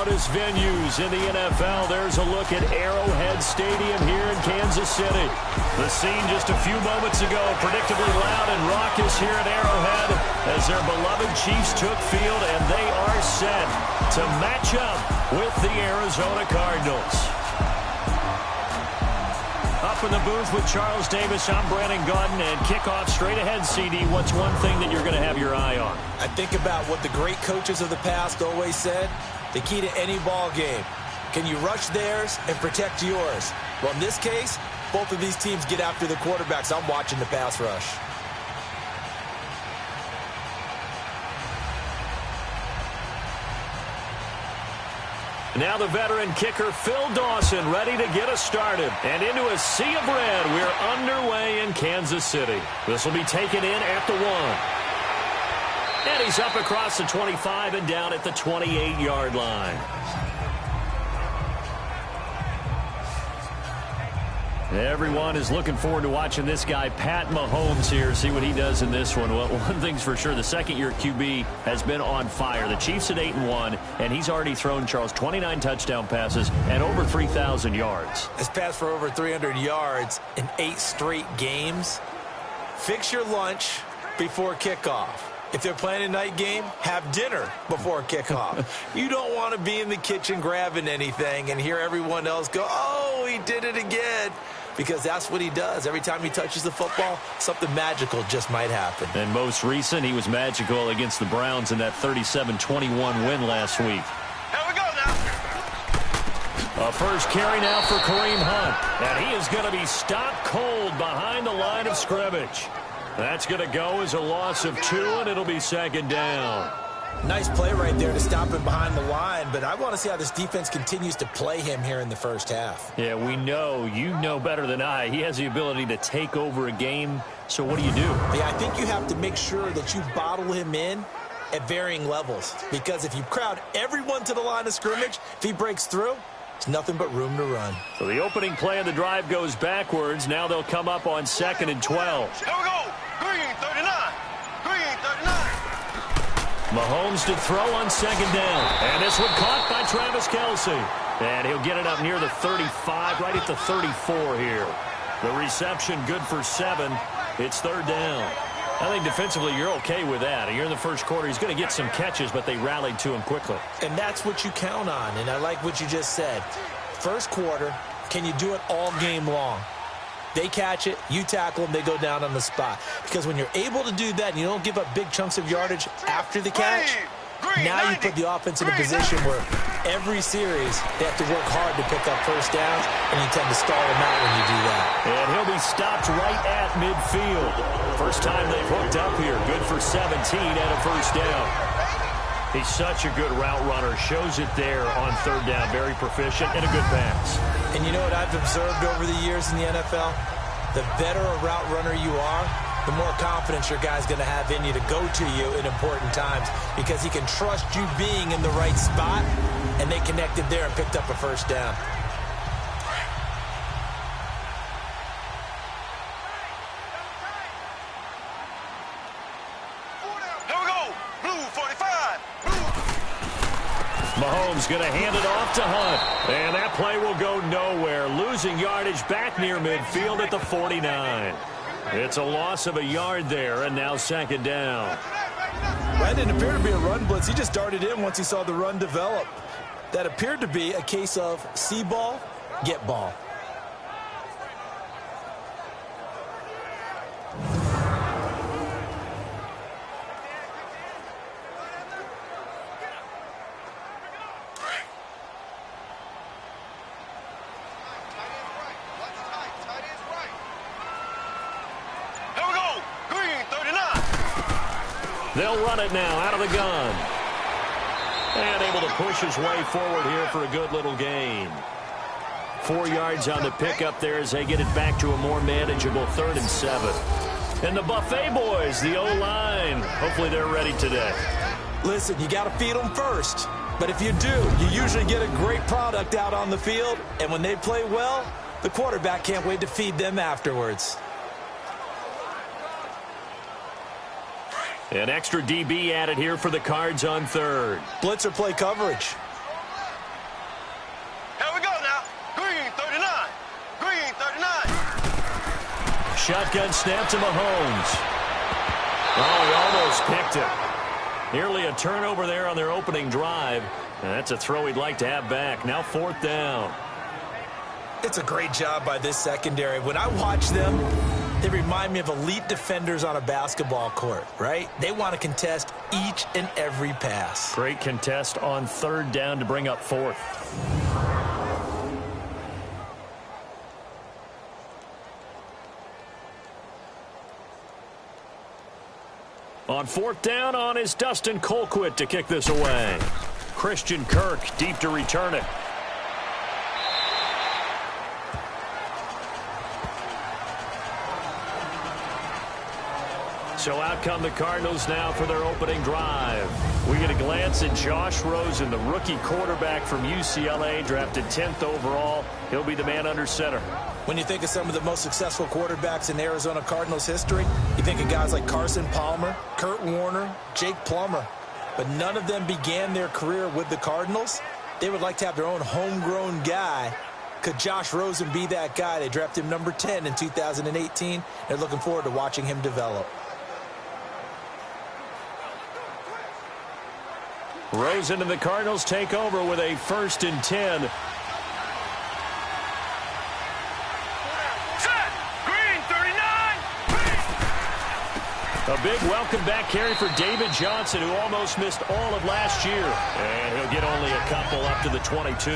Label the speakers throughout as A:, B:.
A: loudest venues in the NFL. There's a look at Arrowhead Stadium here in Kansas City. The scene just a few moments ago, predictably loud and raucous here at Arrowhead as their beloved Chiefs took field, and they are set to match up with the Arizona Cardinals. Up in the booth with Charles Davis, I'm Brandon Gaudin, and kickoff straight ahead, CD. What's one thing that you're going to have your eye on?
B: I think about what the great coaches of the past always said. The key to any ball game. Can you rush theirs and protect yours? Well, in this case, both of these teams get after the quarterbacks. I'm watching the pass rush.
A: Now the veteran kicker, Phil Dawson, ready to get us started. And into a sea of red, we're underway in Kansas City. This will be taken in at the 1. And he's up across the 25 and down at the 28-yard line. Everyone is looking forward to watching this guy, Pat Mahomes, here, see what he does in this one. Well, one thing's for sure, the second-year QB has been on fire. The Chiefs at 8-1, and he's already thrown, Charles, 29 touchdown passes and over 3,000 yards.
B: Has passed for over 300 yards in 8 straight games. Fix your lunch before kickoff. If they're playing a night game, have dinner before kickoff. You don't want to be in the kitchen grabbing anything and hear everyone else go, oh, he did it again. Because that's what he does. Every time he touches the football, something magical just might happen.
A: And most recent, he was magical against the Browns in that 37-21 win last week.
C: Here we go now.
A: A first carry now for Kareem Hunt. And he is going to be stopped cold behind the line of scrimmage. That's going to go as a loss of 2, and it'll be second down.
B: Nice play right there to stop him behind the line, but I want to see how this defense continues to play him here in the first half.
A: Yeah, we know, you know better than I, he has the ability to take over a game, so what do?
B: Yeah, I think you have to make sure that you bottle him in at varying levels, because if you crowd everyone to the line of scrimmage, if he breaks through, it's nothing but room to run.
A: So the opening play of the drive goes backwards. Now they'll come up on 2nd and 12.
C: Here we go. Green 39. Green 39.
A: Mahomes to throw on 2nd down. And this one caught by Travis Kelce. And he'll get it up near the 35, right at the 34 here. The reception good for 7. It's 3rd down. I think defensively you're okay with that. You're in the first quarter. He's going to get some catches, but they rallied to him quickly.
B: And that's what you count on, and I like what you just said. First quarter, can you do it all game long? They catch it, you tackle them, they go down on the spot. Because when you're able to do that and you don't give up big chunks of yardage after the catch, now you put the offense in a position where every series they have to work hard to pick up first downs, and you tend to stall them out when you do that.
A: And he'll be stopped right at midfield. First time they've hooked up here. Good for 17 and a first down. He's such a good route runner. Shows it there on 3rd down. Very proficient and a good pass.
B: And you know what I've observed over the years in the NFL? The better a route runner you are, the more confidence your guy's going to have in you to go to you in important times, because he can trust you being in the right spot, and they connected there and picked up a first down.
C: Here we go. Blue 45. Blue.
A: Mahomes going to hand it off to Hunt. And that play will go nowhere. Losing yardage back near midfield at the 49. It's a loss of a yard there, and now 2nd down.
B: That didn't appear to be a run blitz. He just darted in once he saw the run develop. That appeared to be a case of see ball, get ball.
A: They'll run it now out of the gun. And able to push his way forward here for a good little gain. 4 yards on the pickup there as they get it back to a more manageable 3rd and 7. And the Buffet boys, the O-line, hopefully they're ready today.
B: Listen, you got to feed them first. But if you do, you usually get a great product out on the field. And when they play well, the quarterback can't wait to feed them afterwards.
A: An extra DB added here for the Cards on 3rd.
B: Blitzer play coverage.
A: shotgun snap to Mahomes. Oh, he almost picked it. Nearly a turnover there on their opening drive. And that's a throw he'd like to have back. Now 4th down.
B: It's a great job by this secondary. When I watch them, they remind me of elite defenders on a basketball court, right? They want to contest each and every pass.
A: Great contest on 3rd down to bring up 4th. On 4th down on is Dustin Colquitt to kick this away. Christian Kirk deep to return it. So out come the Cardinals now for their opening drive. We get a glance at Josh Rosen, the rookie quarterback from UCLA, drafted 10th overall. He'll be the man under center.
B: When you think of some of the most successful quarterbacks in Arizona Cardinals history, you think of guys like Carson Palmer, Kurt Warner, Jake Plummer. But none of them began their career with the Cardinals. They would like to have their own homegrown guy. Could Josh Rosen be that guy? They drafted him number 10 in 2018. They're looking forward to watching him develop.
A: Rosen and the Cardinals take over with a 1st and 10.
C: Set. Green 39.
A: A big welcome back carry for David Johnson, who almost missed all of last year. And he'll get only a couple up to the 22.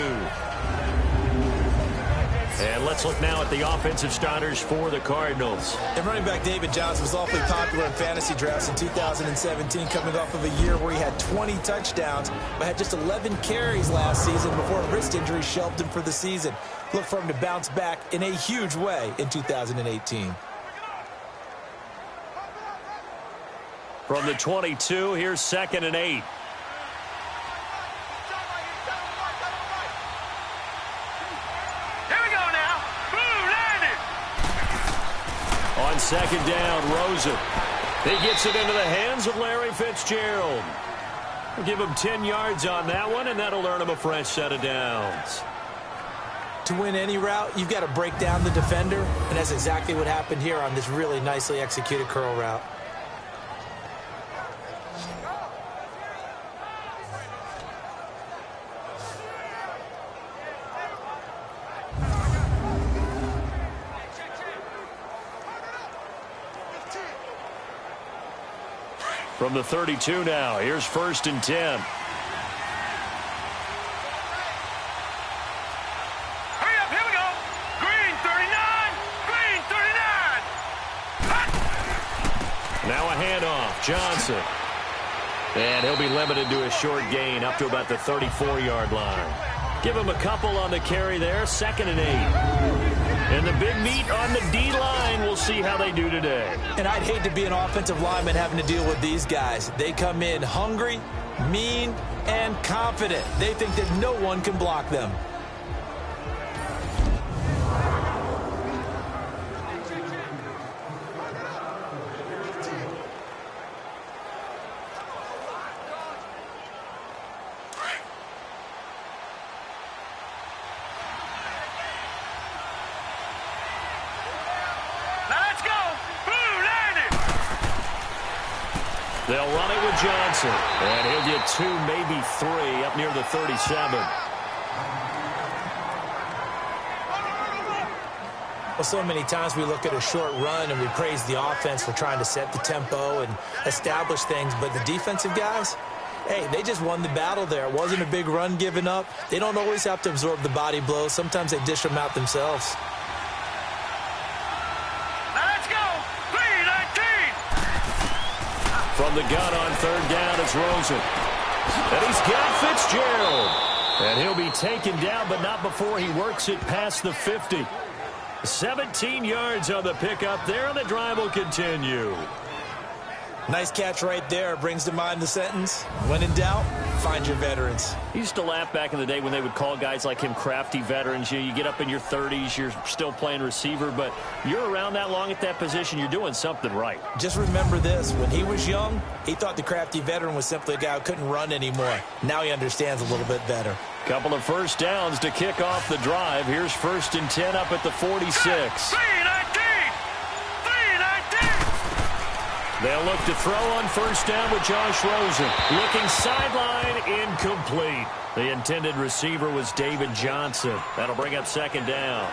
A: And let's look now at the offensive starters for the Cardinals.
B: And running back David Johnson was awfully popular in fantasy drafts in 2017, coming off of a year where he had 20 touchdowns, but had just 11 carries last season before a wrist injury shelved him for the season. Look for him to bounce back in a huge way in 2018.
A: From the 22, here's 2nd and 8. On 2nd down, Rosen. He gets it into the hands of Larry Fitzgerald. We'll give him 10 yards on that one, and that'll earn him a fresh set of downs.
B: To win any route, you've got to break down the defender, and that's exactly what happened here on this really nicely executed curl route.
A: From the 32 now, here's 1st and 10.
C: Hurry up, here we go. Green 39. Green 39.
A: Now a handoff, Johnson. And he'll be limited to a short gain up to about the 34-yard line. Give him a couple on the carry there, 2nd and 8. And the big meat on the D-line. We'll see how they do today.
B: And I'd hate to be an offensive lineman having to deal with these guys. They come in hungry, mean, and confident. They think that no one can block them.
A: They'll run it with Johnson. And he'll get 2, maybe 3 up near the 37.
B: Well, so many times we look at a short run and we praise the offense for trying to set the tempo and establish things. But the defensive guys, hey, they just won the battle there. It wasn't a big run given up. They don't always have to absorb the body blows. Sometimes they dish them out themselves.
A: From the gun on 3rd down, it's Rosen. And he's got Fitzgerald. And he'll be taken down, but not before he works it past the 50. 17 yards on the pickup there, and the drive will continue.
B: Nice catch right there. Brings to mind the sentence, when in doubt, find your veterans.
A: He used to laugh back in the day when they would call guys like him crafty veterans. You get up in your 30s, you're still playing receiver, but you're around that long at that position, you're doing something right.
B: Just remember this. When he was young, he thought the crafty veteran was simply a guy who couldn't run anymore. Now he understands a little bit better.
A: Couple of 1st downs to kick off the drive. Here's 1st and 10 up at the 46.
C: 3, 19,
A: They'll look to throw on first down with Josh Rosen. Looking sideline, incomplete. The intended receiver was David Johnson. That'll bring up second down.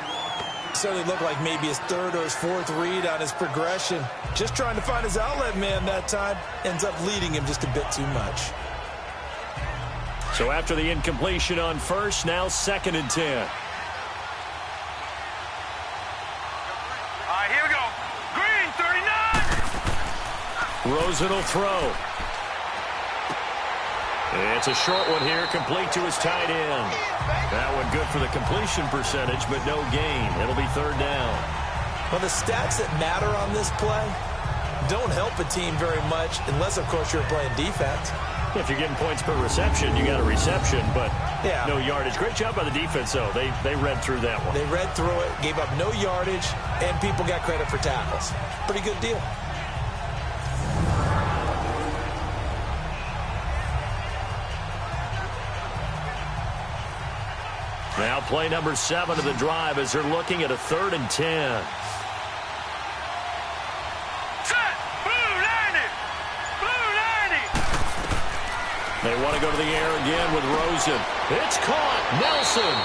B: Certainly looked like maybe his third or his fourth read on his progression. Just trying to find his outlet man that time. Ends up leading him just a bit too much.
A: So after the incompletion on first, now 2nd and 10.
C: All right, here we go. Green, 39.
A: Rosen will throw. It's a short one here, complete to his tight end. That one good for the completion percentage, but no gain. It'll be 3rd down.
B: Well, the stats that matter on this play don't help a team very much unless, of course, you're playing defense.
A: If you're getting points per reception, you got a reception, but no yardage. Great job by the defense, though. They read through that one.
B: They read through it, gave up no yardage, and people got credit for tackles. Pretty good deal.
A: Now play number 7 of the drive as they're looking at a 3rd and 10.
C: Set. Blue 90. Blue 90.
A: They want to go to the air again with Rosen. It's caught. Nelson.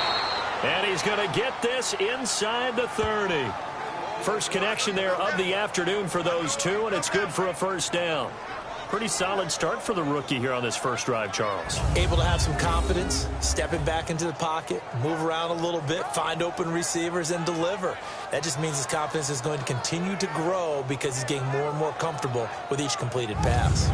A: And he's going to get this inside the 30. First connection there of the afternoon for those two, and it's good for a first down. Pretty solid start for the rookie here on this first drive, Charles.
B: Able to have some confidence, stepping back into the pocket, move around a little bit, find open receivers, and deliver. That just means his confidence is going to continue to grow because he's getting more and more comfortable with each completed pass.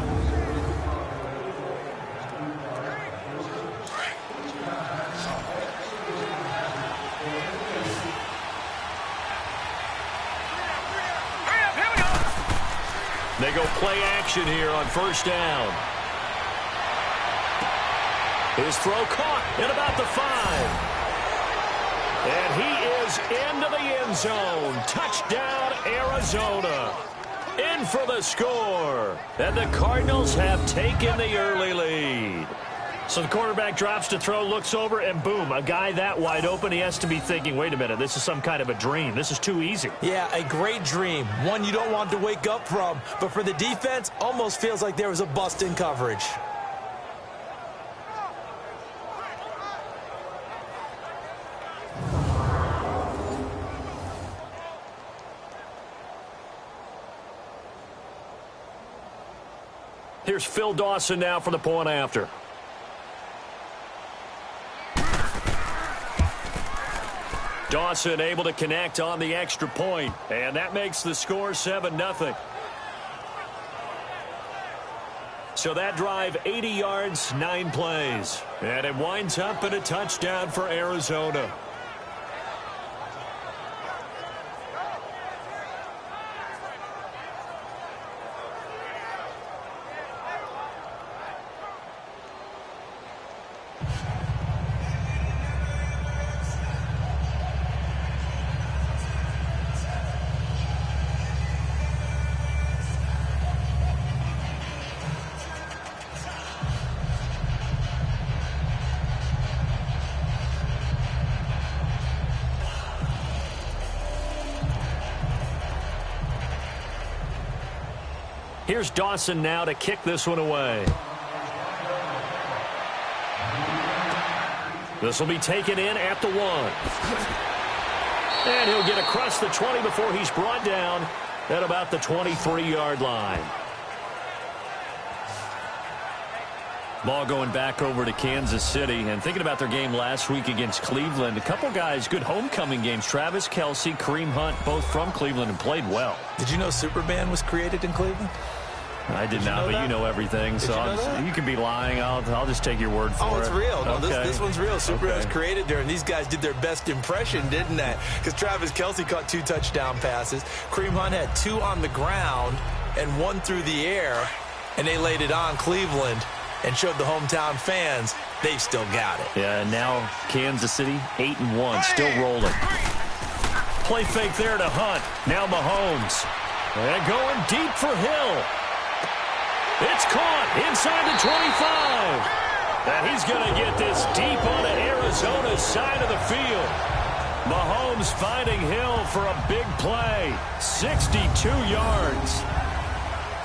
A: They go play action here on first down. His throw caught at about the 5. And he is into the end zone. Touchdown, Arizona. In for the score. And the Cardinals have taken the early lead. So the quarterback drops to throw, looks over, and boom, a guy that wide open, he has to be thinking, wait a minute, this is some kind of a dream. This is too easy.
B: Yeah, a great dream. One you don't want to wake up from. But for the defense, almost feels like there was a bust in coverage.
A: Here's Phil Dawson now for the point after. Dawson able to connect on the extra point, and that makes the score 7-0. So that drive, 80 yards, 9 plays. And it winds up in a touchdown for Arizona. Here's Dawson now to kick this one away. This will be taken in at the 1. And he'll get across the 20 before he's brought down at about the 23-yard line. Ball going back over to Kansas City. And thinking about their game last week against Cleveland, a couple guys, good homecoming games. Travis Kelce, Kareem Hunt, both from Cleveland and played well.
B: Did you know Superman was created in Cleveland?
A: I did not, but you know everything, so you can be lying. I'll just take your word for it.
B: Oh, it's real. No,
A: okay.
B: this one's real. Superman was created there, and these guys did their best impression, didn't they? Because Travis Kelce caught 2 touchdown passes. Kareem Hunt had 2 on the ground and 1 through the air, and they laid it on Cleveland and showed the hometown fans they've still got it.
A: Yeah, and now Kansas City 8-1, still rolling. Play fake there to Hunt. Now Mahomes. And going deep for Hill. It's caught inside the 25. And he's going to get this deep onto Arizona's side of the field. Mahomes finding Hill for a big play. 62 yards.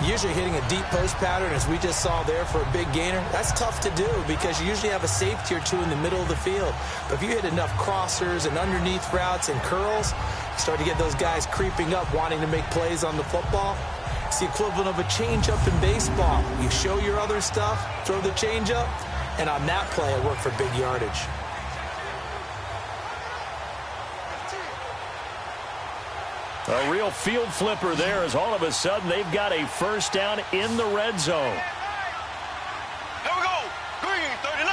B: Usually hitting a deep post pattern, as we just saw there for a big gainer, that's tough to do because you usually have a safety or two in the middle of the field. But if you hit enough crossers and underneath routes and curls, you start to get those guys creeping up, wanting to make plays on the football. It's the equivalent of a changeup in baseball. You show your other stuff, throw the changeup, and on that play, it worked for big yardage.
A: A real field flipper there, as all of a sudden they've got a first down in the red zone.
C: Here we go. Green 39.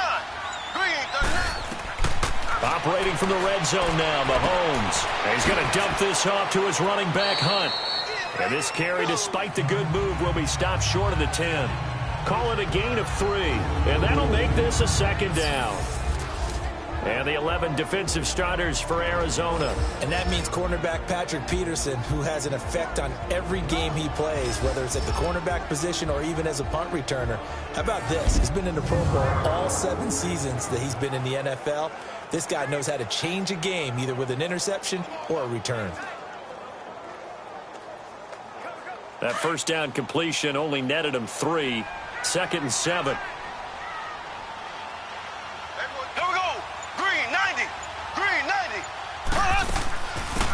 C: Green 39.
A: Operating from the red zone now, Mahomes. And he's going to dump this off to his running back, Hunt. And this carry, despite the good move, will be stopped short of the 10. Call it a gain of 3. And that'll make this a second down. And the 11 defensive starters for Arizona.
B: And that means cornerback Patrick Peterson, who has an effect on every game he plays, whether it's at the cornerback position or even as a punt returner. How about this? He's been in the Pro Bowl all 7 seasons that he's been in the NFL. This guy knows how to change a game, either with an interception or a return.
A: That first down completion only netted him 3. 2nd and 7.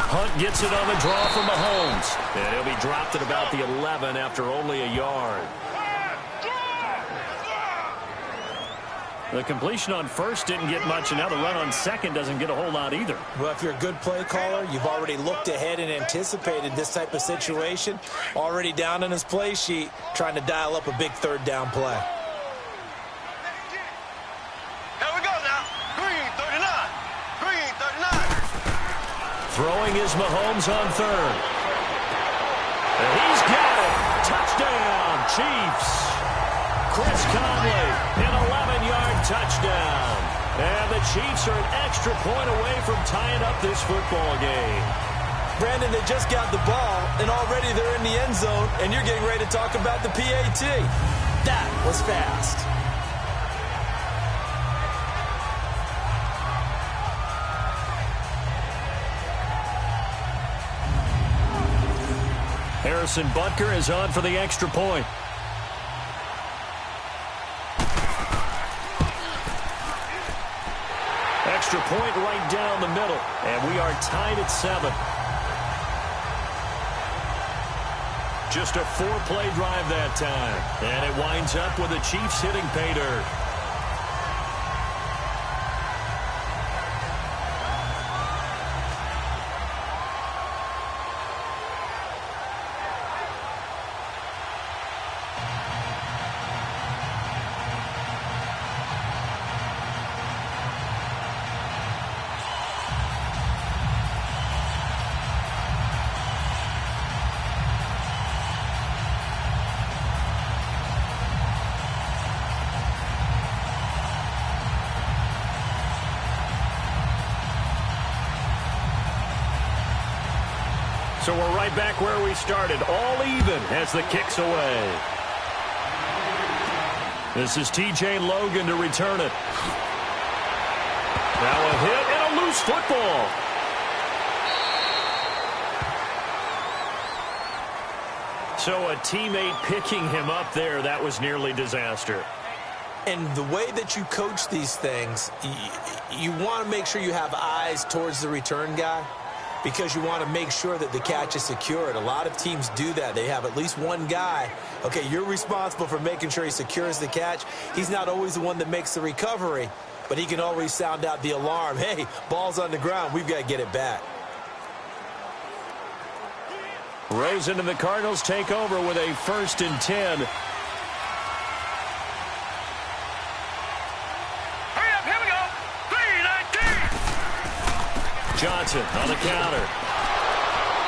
A: Hunt gets it on the draw from Mahomes. And he'll be dropped at about the 11 after only a yard. The completion on first didn't get much, and now the run on second doesn't get a whole lot either.
B: Well, if you're a good play caller, you've already looked ahead and anticipated this type of situation. Already down on his play sheet, trying to dial up a big third down play.
C: Here we go now. Green 39. Green 39.
A: Throwing is Mahomes on third. And he's got it. Touchdown, Chiefs. Chris Conley, an 11-yard touchdown. And the Chiefs are an extra point away from tying up this football game.
B: Brandon, they just got the ball, and already they're in the end zone, and you're getting ready to talk about the PAT. That was fast.
A: Harrison Butker is on for the extra point. Extra point right down the middle, and we are tied at 7. Just a 4-play drive that time, and it winds up with the Chiefs hitting pay dirt. So we're right back where we started, all even as the kick's away. This is TJ Logan to return it. Now a hit and a loose football. So a teammate picking him up there, that was nearly disaster.
B: And the way that you coach these things, you want to make sure you have eyes towards the return guy, because you want to make sure that the catch is secured. A lot of teams do that. They have at least one guy. Okay, you're responsible for making sure he secures the catch. He's not always the one that makes the recovery, but he can always sound out the alarm. Hey, ball's on the ground. We've got to get it back.
A: Rosen and the Cardinals take over with a 1st and 10. Johnson on the counter.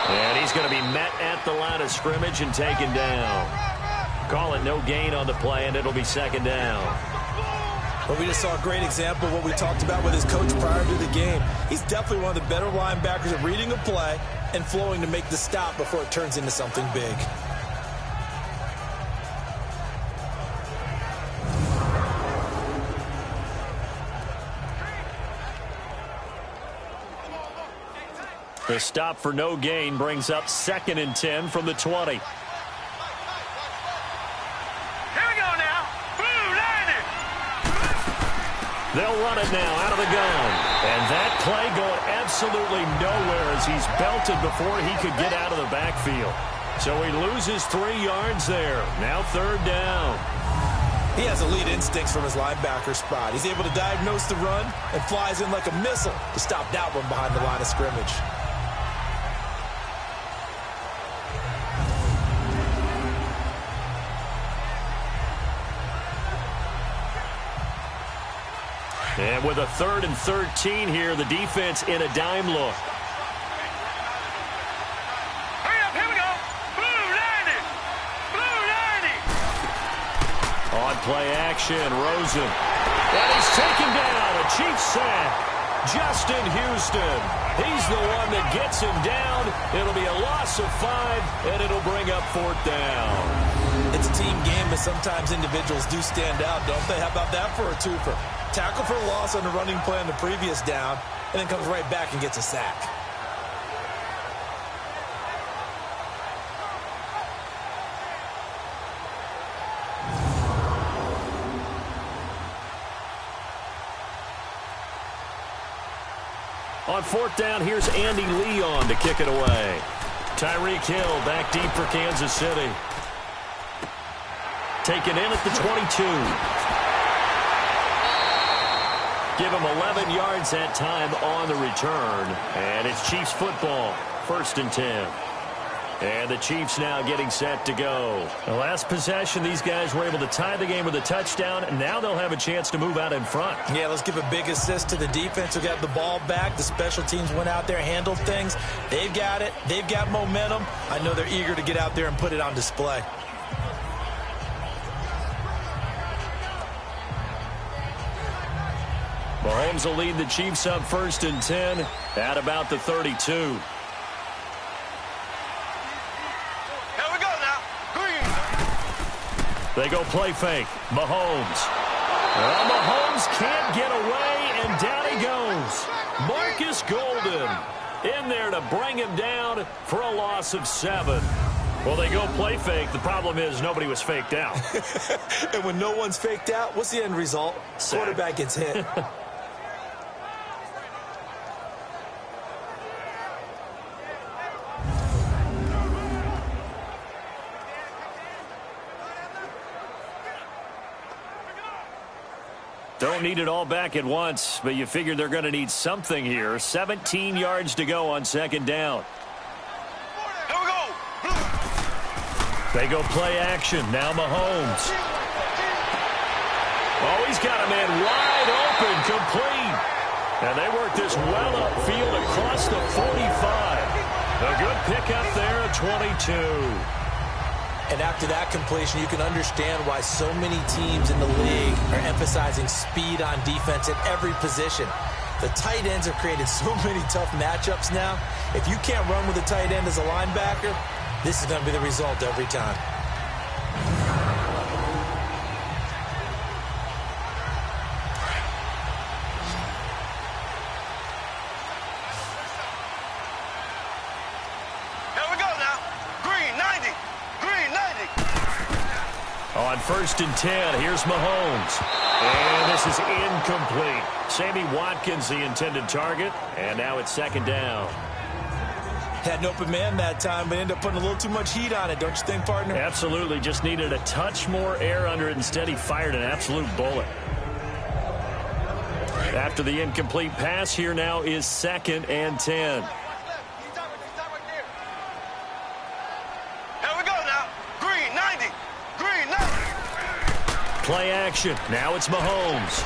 A: And he's going to be met at the line of scrimmage and taken down. Call it no gain on the play, and it'll be 2nd down.
B: Well, we just saw a great example of what we talked about with his coach prior to the game. He's definitely one of the better linebackers at reading a play and flowing to make the stop before it turns into something big.
A: The stop for no gain brings up 2nd and 10 from the 20. They'll run it now out of the gun. And that play going absolutely nowhere as he's belted before he could get out of the backfield. So he loses 3 yards there. Now 3rd down.
B: He has elite instincts from his linebacker spot. He's able to diagnose the run and flies in like a missile to stop that one behind the line of scrimmage.
A: And with a 3rd and 13 here, the defense in a dime look.
C: Hurry up, here we go. Blue 90. Blue 90.
A: On play action, Rosen. And he's taken down. A Chiefs sack. Justin Houston. He's the one that gets him down. It'll be a loss of 5, and it'll bring up 4th down.
B: It's a team game, but sometimes individuals do stand out, don't they? How about that for a twofer? Tackle for a loss on the running play on the previous down, and then comes right back and gets a sack.
A: On 4th down, here's Andy Leon to kick it away. Tyreek Hill back deep for Kansas City. Taken in at the 22. Give him 11 yards that time on the return. And it's Chiefs football. 1st and 10. And the Chiefs now getting set to go. The last possession, these guys were able to tie the game with a touchdown, and now they'll have a chance to move out in front.
B: Yeah, let's give a big assist to the defense who got the ball back. The special teams went out there, handled things. They've got it. They've got momentum. I know they're eager to get out there and put it on display.
A: Mahomes will lead the Chiefs up 1st and 10 at about the 32.
C: Here we go now. Green.
A: They go play fake. Mahomes. Well, Mahomes can't get away, and down he goes. Marcus Golden in there to bring him down for a loss of 7. Well, they go play fake. The problem is nobody was faked out.
B: And when no one's faked out, what's the end result?
A: Sack.
B: Quarterback gets hit.
A: Don't need it all back at once, but you figure they're going to need something here. 17 yards to go on 2nd down.
C: Here we go. Blue.
A: They go play action. Now Mahomes. Oh, he's got a man wide open, complete. And they work this well upfield across the 45. A good pickup there at 22.
B: And after that completion, you can understand why so many teams in the league are emphasizing speed on defense at every position. The tight ends have created so many tough matchups now. If you can't run with a tight end as a linebacker, this is going to be the result every time.
C: Here we go now. Green 90. Green 90.
A: On 1st and 10, here's Mahomes. And this is incomplete. Sammy Watkins, the intended target. And now it's 2nd down.
B: Had an open man that time, but ended up putting a little too much heat on it, don't you think, partner?
A: Absolutely. Just needed a touch more air under it. Instead, he fired an absolute bullet. After the incomplete pass, here now is 2nd and 10. Play action. Now it's Mahomes.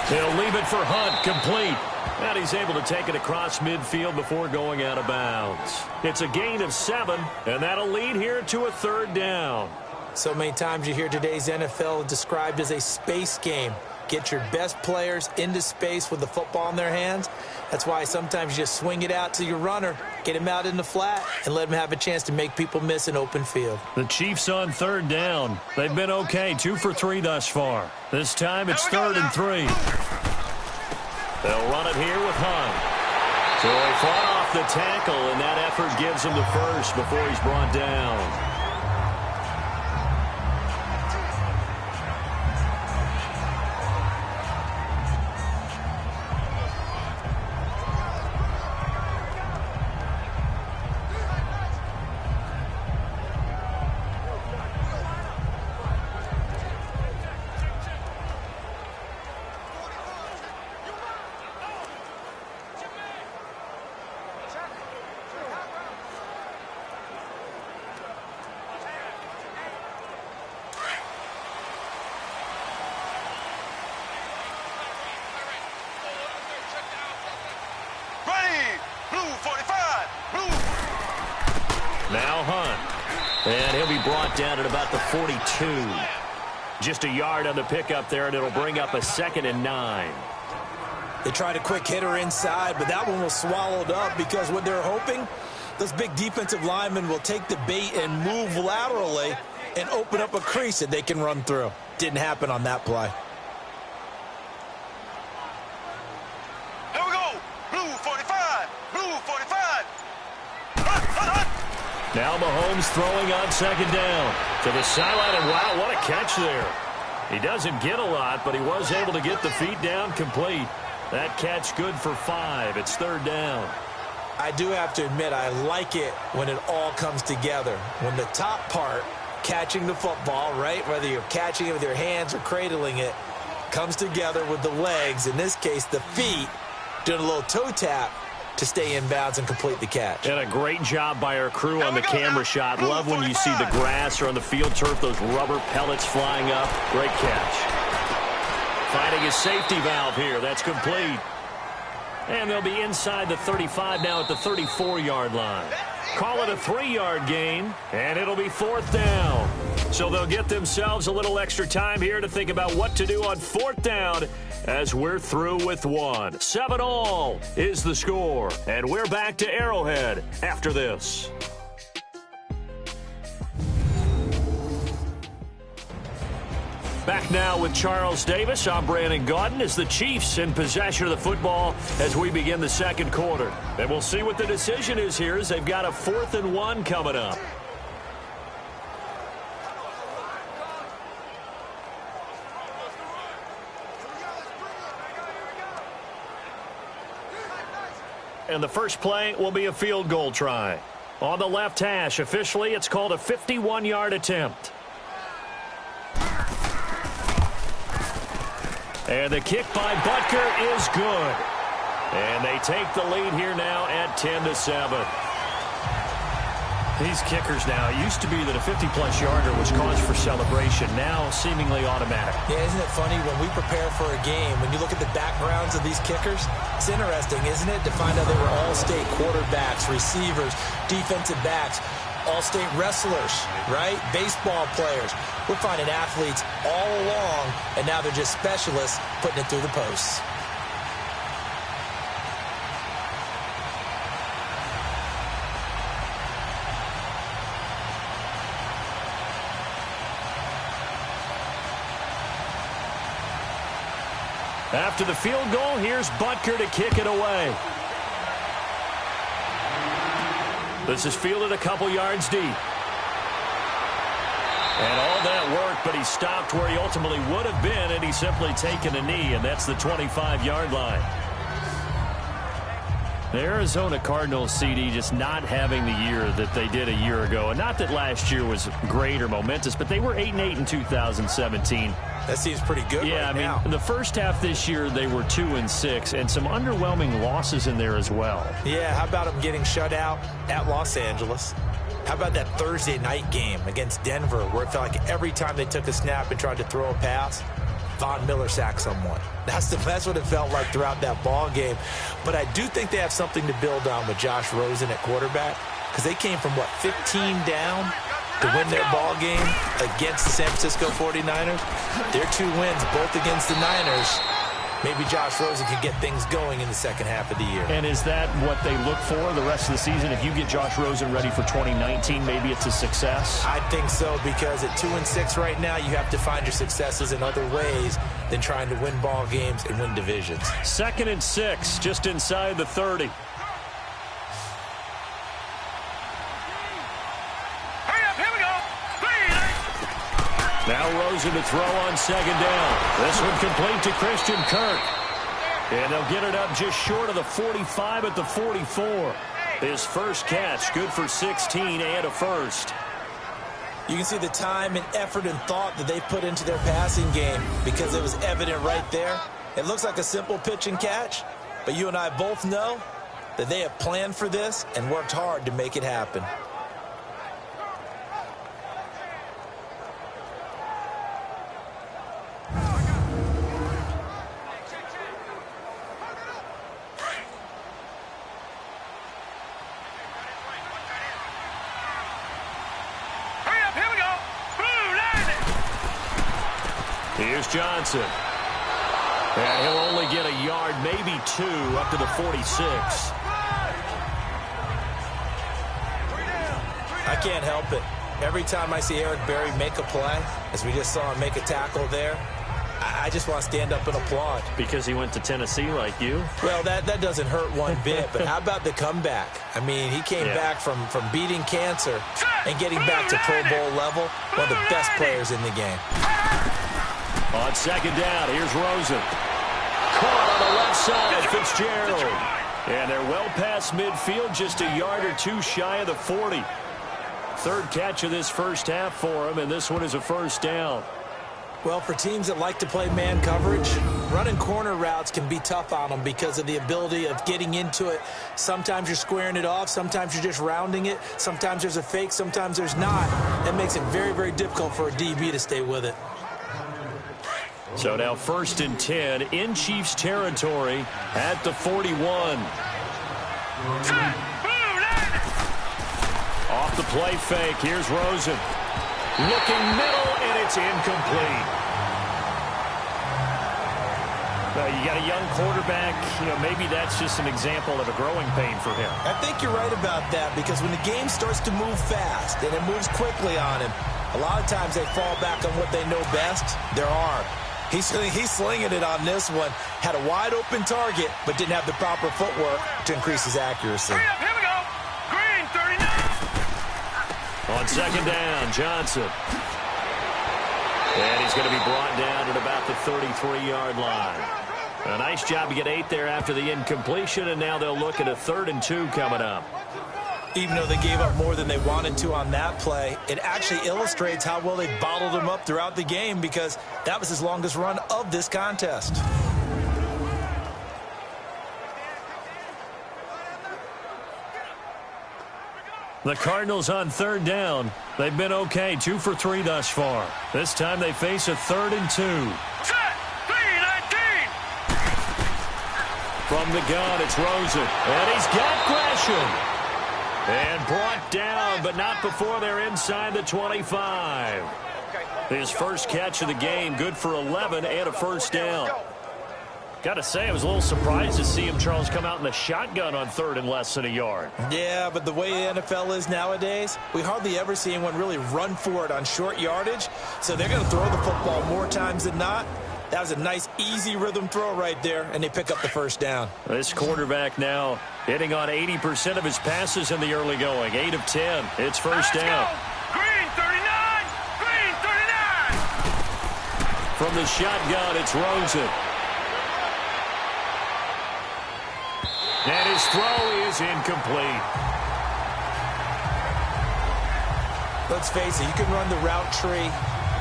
A: He'll leave it for Hunt, complete. And he's able to take it across midfield before going out of bounds. It's a gain of 7, and that'll lead here to a 3rd down.
B: So many times you hear today's NFL described as a space game. Get your best players into space with the football in their hands. That's why sometimes you just swing it out to your runner, get him out in the flat, and let him have a chance to make people miss an open field.
A: The Chiefs on 3rd down. They've been okay, 2 for 3 thus far. This time it's 3rd and 3. They'll run it here with Hunt. So he fought off the tackle, and that effort gives him the first before he's brought down. And he'll be brought down at about the 42. Just a yard on the pickup there, and it'll bring up a 2nd and 9.
B: They tried a quick hitter inside, but that one was swallowed up because what they're hoping, those big defensive linemen will take the bait and move laterally and open up a crease that they can run through. Didn't happen on that play.
C: Here we go. Blue 45. Blue 45.
A: Now Mahomes throwing on 2nd down to the sideline, and wow, what a catch there. He doesn't get a lot, but he was able to get the feet down complete. That catch good for 5. It's 3rd down.
B: I do have to admit, I like it when it all comes together. When the top part, catching the football, right, whether you're catching it with your hands or cradling it, comes together with the legs, in this case the feet, doing a little toe tap to stay in bounds and complete the catch.
A: And a great job by our crew on the camera shot. Love when you see the grass or on the field turf, those rubber pellets flying up. Great catch. Finding his safety valve here. That's complete. And they'll be inside the 35 now at the 34-yard line. Call it a 3-yard gain, and it'll be 4th down. So they'll get themselves a little extra time here to think about what to do on 4th down as we're through with 1. 7-all is the score, and we're back to Arrowhead after this. Back now with Charles Davis. I'm Brandon Gaujin as the Chiefs in possession of the football as we begin the 2nd quarter. And we'll see what the decision is here as they've got a 4th and 1 coming up. And the first play will be a field goal try. On the left hash, officially, it's called a 51-yard attempt. And the kick by Butker is good. And they take the lead here now at 10-7. These kickers now, it used to be that a 50-plus yarder was cause for celebration. Now seemingly automatic.
B: Yeah, isn't it funny when we prepare for a game, when you look at the backgrounds of these kickers, it's interesting, isn't it, to find out they were all-state quarterbacks, receivers, defensive backs, all-state wrestlers, right? Baseball players. We're finding athletes all along, and now they're just specialists putting it through the posts.
A: After the field goal, here's Butker to kick it away. This is fielded a couple yards deep. And all that work, but he stopped where he ultimately would have been, and he's simply taken a knee, and that's the 25-yard line. The Arizona Cardinals, CD, just not having the year that they did a year ago. And not that last year was great or momentous, but they were 8-8 in 2017.
B: That seems pretty good right now.
A: In the first half this year, they were 2-6, and some underwhelming losses in there as well.
B: Yeah, how about them getting shut out at Los Angeles? How about that Thursday night game against Denver, where it felt like every time they took a snap and tried to throw a pass, Von Miller sacked someone. That's what it felt like throughout that ball game. But I do think they have something to build on with Josh Rosen at quarterback, because they came from, 15 down to win their ball game against the San Francisco 49ers. Their 2 wins, both against the Niners. Maybe Josh Rosen can get things going in the second half of the year.
A: And is that what they look for the rest of the season? If you get Josh Rosen ready for 2019, maybe it's a success?
B: I think so, because at 2-6 right now, you have to find your successes in other ways than trying to win ball games and win divisions.
A: 2nd and 6, just inside the 30. Now Rosen to throw on 2nd down. This one complete to Christian Kirk. And they'll get it up just short of the 45 at the 44. His first catch, good for 16 and a first.
B: You can see the time and effort and thought that they put into their passing game, because it was evident right there. It looks like a simple pitch and catch, but you and I both know that they have planned for this and worked hard to make it happen.
A: Here's Johnson. And he'll only get a yard, maybe 2, up to the 46.
B: I can't help it. Every time I see Eric Berry make a play, as we just saw him make a tackle there, I just want to stand up and applaud.
A: Because he went to Tennessee like you?
B: Well, that doesn't hurt one bit, but how about the comeback? I mean, he came back from beating cancer and getting back to Pro Bowl level, one of the best players in the game.
A: On second down, here's Rosen. Caught on the left side, Fitzgerald. And they're well past midfield, just a yard or 2 shy of the 40. Third catch of this first half for him, and this one is a first down.
B: Well, for teams that like to play man coverage, running corner routes can be tough on them because of the ability of getting into it. Sometimes you're squaring it off. Sometimes you're just rounding it. Sometimes there's a fake. Sometimes there's not. That makes it very, very difficult for a DB to stay with it.
A: So now 1st and 10 in Chiefs territory at the 41. Off the play fake, here's Rosen. Looking middle, and it's incomplete. Well, you got a young quarterback. Maybe that's just an example of a growing pain for him.
B: I think you're right about that because when the game starts to move fast and it moves quickly on him, a lot of times they fall back on what they know best, their arm. He's slinging it on this one. Had a wide-open target, but didn't have the proper footwork to increase his accuracy.
C: Hurry up, here we go. Green, 39.
A: On second down, Johnson. And he's going to be brought down at about the 33-yard line. A nice job to get 8 there after the incompletion, and now they'll look at a 3rd and 2 coming up.
B: Even though they gave up more than they wanted to on that play, it actually illustrates how well they bottled him up throughout the game because that was his longest run of this contest.
A: The Cardinals on 3rd down. They've been okay, 2 for 3 thus far. This time they face a 3rd and 2.
C: Set, 3-19.
A: From the gun, it's Rosen. And he's got Gresham. And brought down, but not before they're inside the 25. His first catch of the game, good for 11 and a first down. Got to say, I was a little surprised to see him, Charles, come out in the shotgun on 3rd and less than a yard.
B: Yeah, but the way the NFL is nowadays, we hardly ever see anyone really run for it on short yardage. So they're going to throw the football more times than not. That was a nice, easy rhythm throw right there, and they pick up the first down.
A: This quarterback now hitting on 80% of his passes in the early going. 8 of 10. It's first down.
C: Green, 39. Green, 39.
A: From the shotgun, it's Rosen. And his throw is incomplete.
B: Let's face it, you can run the route tree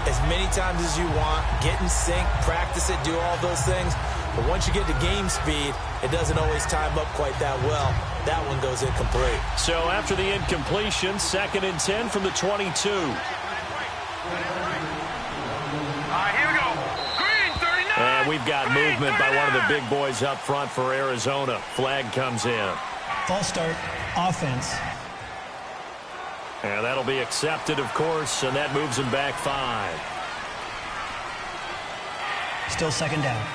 B: as many times as you want, get in sync, practice it, do all those things. But once you get to game speed, it doesn't always time up quite that well. That one goes incomplete.
A: So after the incompletion, 2nd and 10 from the 22.
C: All right, here we go. Green, 39.
A: And we've got movement by one of the big boys up front for Arizona. Flag comes in.
D: False start, offense.
A: And that'll be accepted, of course, and that moves him back 5.
D: Still 2nd down.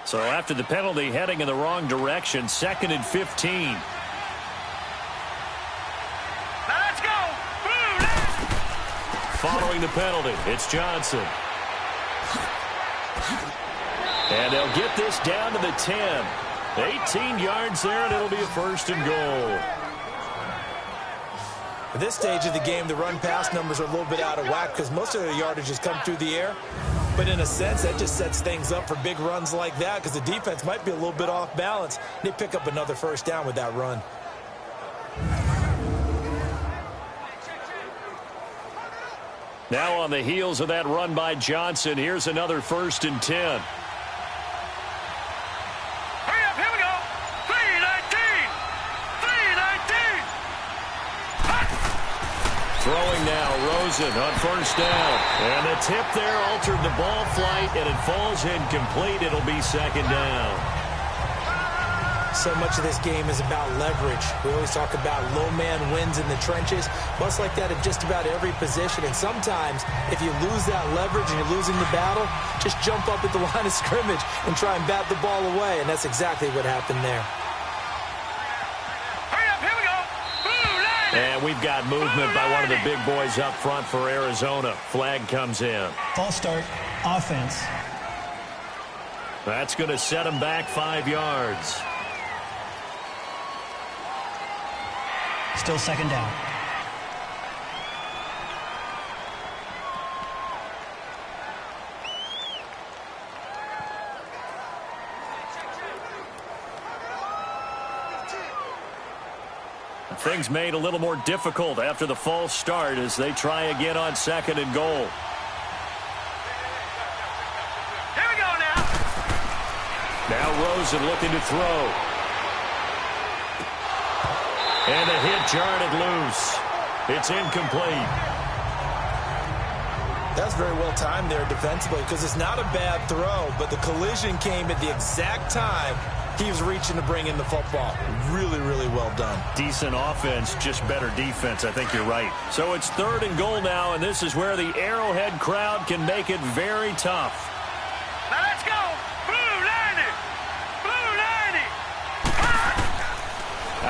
A: So after the penalty, heading in the wrong direction, 2nd and 15. Following the penalty, it's Johnson. And they'll get this down to the 10. 18 yards there, and it'll be a 1st and goal.
B: At this stage of the game, the run-pass numbers are a little bit out of whack because most of their yardage has come through the air. But in a sense, that just sets things up for big runs like that because the defense might be a little bit off balance. They pick up another first down with that run.
A: Now on the heels of that run by Johnson, here's another 1st and 10.
C: Hurry up, here we go. 3-19. 3-19.
A: Throwing now, Rosen on first down. And the tip there altered the ball flight, and it falls incomplete. It'll be second down.
B: So much of this game is about leverage. We always talk about low man wins in the trenches. Much like that at just about every position. And sometimes, if you lose that leverage and you're losing the battle, just jump up at the line of scrimmage and try and bat the ball away. And that's exactly what happened there.
A: And we've got movement by one of the big boys up front for Arizona. Flag comes in.
D: False start, offense.
A: That's going to set him back 5 yards.
D: Still second down.
A: Things made a little more difficult after the false start as they try again on second and goal.
C: Here we go now.
A: Now Rosen looking to throw. And the hit jarred it loose. It's incomplete.
B: That's very well timed there defensively because it's not a bad throw, but the collision came at the exact time he was reaching to bring in the football. Really, really well done.
A: Decent offense, just better defense. I think you're right. So it's third and goal now, and this is where the Arrowhead crowd can make it very tough.
C: Now let's go. Blue 90. Blue 90.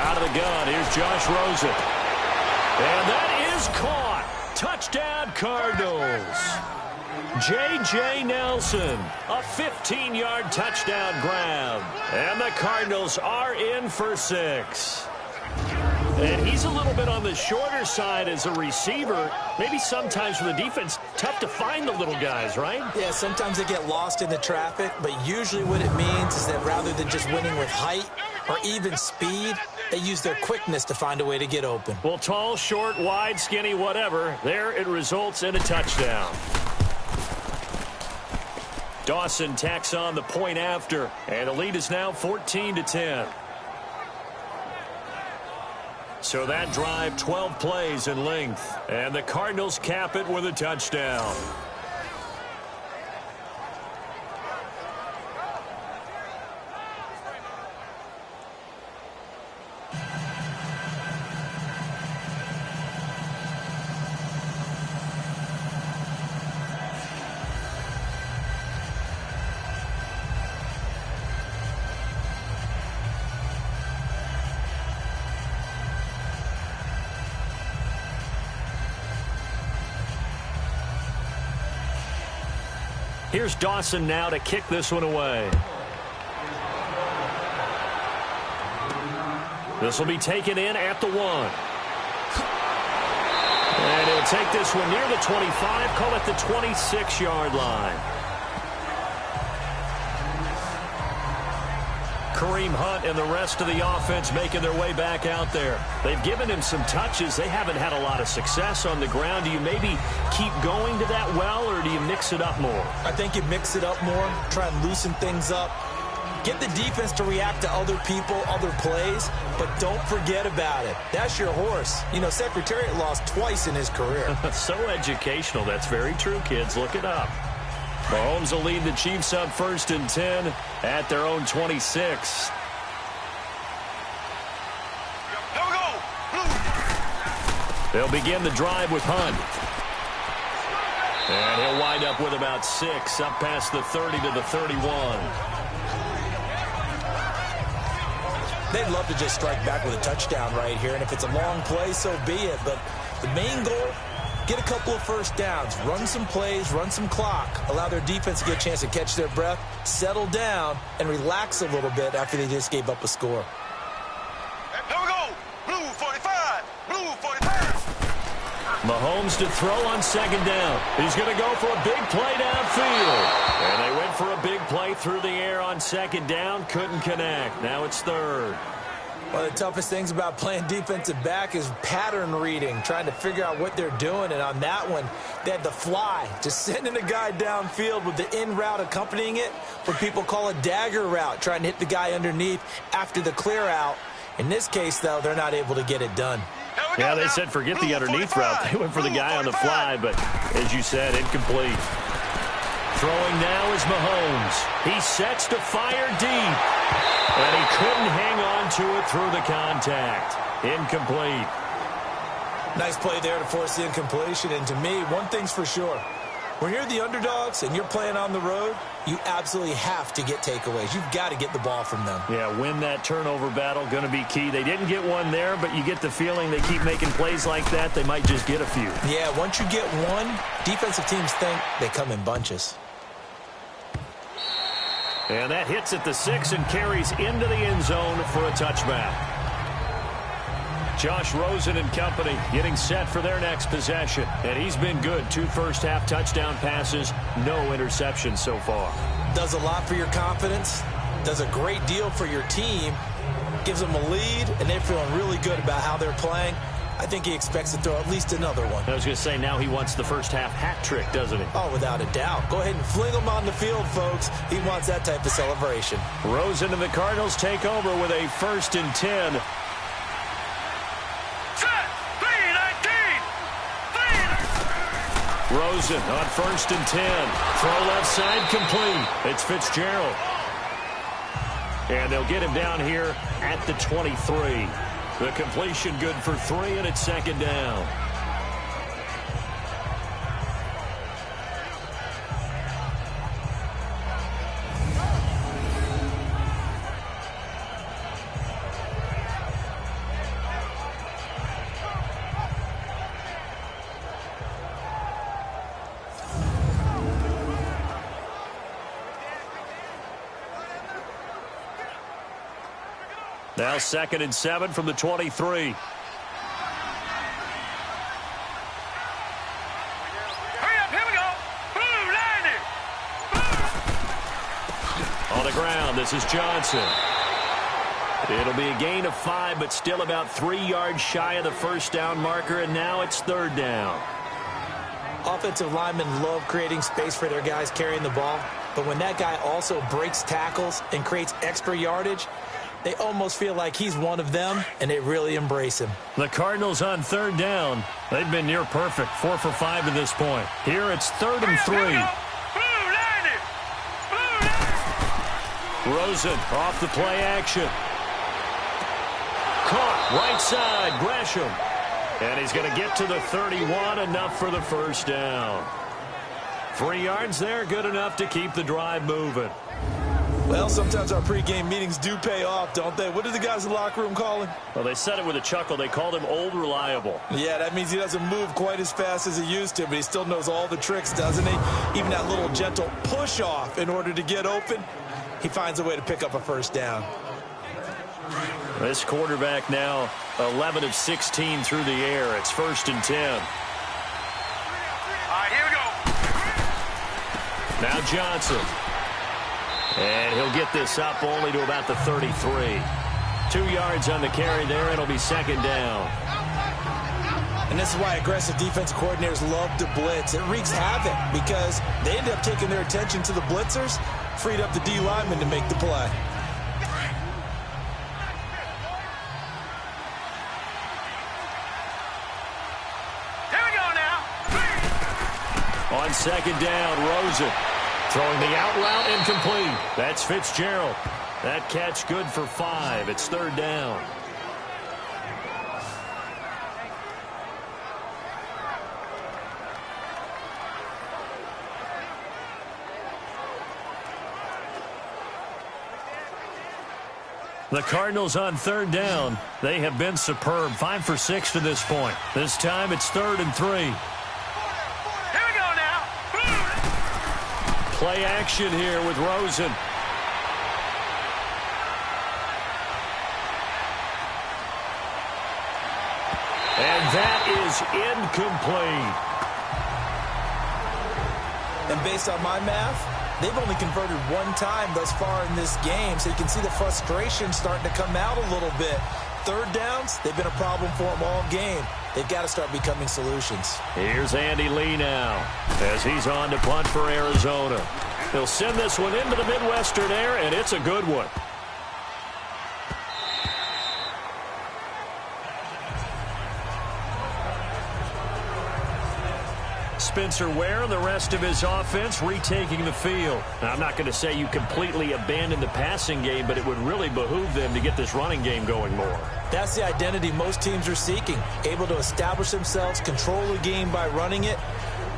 A: Out of the gun, here's Josh Rosen. And that is caught. Touchdown, Cardinals. J.J. Nelson, a 15-yard touchdown grab. And the Cardinals are in for 6. And he's a little bit on the shorter side as a receiver. Maybe sometimes for the defense, tough to find the little guys, right?
B: Yeah, sometimes they get lost in the traffic, but usually what it means is that rather than just winning with height or even speed, they use their quickness to find a way to get open.
A: Well, tall, short, wide, skinny, whatever, there it results in a touchdown. Dawson tacks on the point after, and the lead is now 14-10. So that drive, 12 plays in length, and the Cardinals cap it with a touchdown. Here's Dawson now to kick this one away. This will be taken in at the 1. And he'll take this one near the 25, call it the 26-yard line. Kareem Hunt and the rest of the offense making their way back out there. They've given him some touches. They haven't had a lot of success on the ground. Do you maybe keep going to that well, or do you mix it up more?
B: I think you mix it up more, try and loosen things up. Get the defense to react to other people, other plays, but don't forget about it. That's your horse. You know, Secretariat lost twice in his career.
A: So educational. That's very true, kids. Look it up. Mahomes will lead the Chiefs up 1st and 10 at their own 26.
C: Here we go. Blue.
A: They'll begin the drive with Hunt. And he'll wind up with about 6 up past the 30 to the 31.
B: They'd love to just strike back with a touchdown right here, and if it's a long play, so be it. But the main goal, get a couple of first downs, run some plays, run some clock, allow their defense to get a chance to catch their breath, settle down, and relax a little bit after they just gave up a score.
C: Here we go. Blue 45. Blue 45.
A: Mahomes to throw on 2nd down. He's going to go for a big play downfield. And they went for a big play through the air on 2nd down. Couldn't connect. Now it's 3rd.
B: One of the toughest things about playing defensive back is pattern reading, trying to figure out what they're doing. And on that one, they had the fly, just sending a guy downfield with the in route accompanying it, what people call a dagger route, trying to hit the guy underneath after the clear out. In this case, though, they're not able to get it done.
C: Here we
A: Yeah, they said forget the underneath route. They went for the guy on the fly, but as you said, incomplete. Throwing now is Mahomes. He sets to fire deep. And he couldn't hang on to it through the contact. Incomplete.
B: Nice play there to force the incompletion. And to me, one thing's for sure. When you're the underdogs and you're playing on the road, you absolutely have to get takeaways. You've got to get the ball from them.
A: Yeah, win that turnover battle, going to be key. They didn't get one there, but you get the feeling they keep making plays like that, they might just get a few.
B: Yeah, once you get one, defensive teams think they come in bunches.
A: And that hits at the 6 and carries into the end zone for a touchback. Josh Rosen and company getting set for their next possession. And he's been good. 2 first-half touchdown passes, no interceptions so far.
B: Does a lot for your confidence. Does a great deal for your team. Gives them a lead, and they're feeling really good about how they're playing. I think he expects to throw at least another one.
A: I was going to say, now he wants the first-half hat trick, doesn't he?
B: Oh, without a doubt. Go ahead and fling him on the field, folks. He wants that type of celebration.
A: Rosen and the Cardinals take over with a 1st and 10. Rosen on 1st and 10. Throw left side complete. It's Fitzgerald. And they'll get him down here at the 23. The completion good for 3, and it's 2nd down. Now 2nd and 7 from the 23.
C: Hurry up, here we go. Blue, landing.
A: On the ground, this is Johnson. It'll be a gain of 5, but still about 3 yards shy of the first down marker, and now it's 3rd down.
B: Offensive linemen love creating space for their guys carrying the ball, but when that guy also breaks tackles and creates extra yardage, they almost feel like he's one of them, and they really embrace him.
A: The Cardinals on 3rd down. They've been near perfect, 4 for 5 to this point. Here it's 3rd and 3. Rosen off the play action. Caught right side, Gresham. And he's going to get to the 31, enough for the first down. 3 yards there, good enough to keep the drive moving.
B: Well, sometimes our pregame meetings do pay off, don't they? What do the guys in the locker room call him?
A: Well, they said it with a chuckle. They called him Old Reliable.
B: Yeah, that means he doesn't move quite as fast as he used to, but he still knows all the tricks, doesn't he? Even that little gentle push-off in order to get open, he finds a way to pick up a first down.
A: This quarterback now 11 of 16 through the air. It's 1st and 10.
C: All right, here we go.
A: Now Johnson. And he'll get this up only to about the 33. 2 yards on the carry there. It'll be 2nd down.
B: And this is why aggressive defensive coordinators love to blitz. It wreaks havoc because they end up taking their attention to the blitzers, freed up the D lineman to make the play.
C: Here we go now.
A: On 2nd down, Rosen. Throwing the out route, incomplete. That's Fitzgerald. That catch good for 5. It's 3rd down. The Cardinals on 3rd down. They have been superb. 5 for 6 to this point. This time it's 3rd and 3. Play action here with Rosen. And that is incomplete.
B: And based on my math, they've only converted 1 time thus far in this game, so you can see the frustration starting to come out a little bit. 3rd downs, they've been a problem for them all game. They've got to start becoming solutions.
A: Here's Andy Lee now as he's on to punt for Arizona. They'll send this one into the Midwestern air, and it's a good one. Spencer Ware and the rest of his offense retaking the field. Now, I'm not going to say you completely abandon the passing game, but it would really behoove them to get this running game going more.
B: That's the identity most teams are seeking. Able to establish themselves, control the game by running it,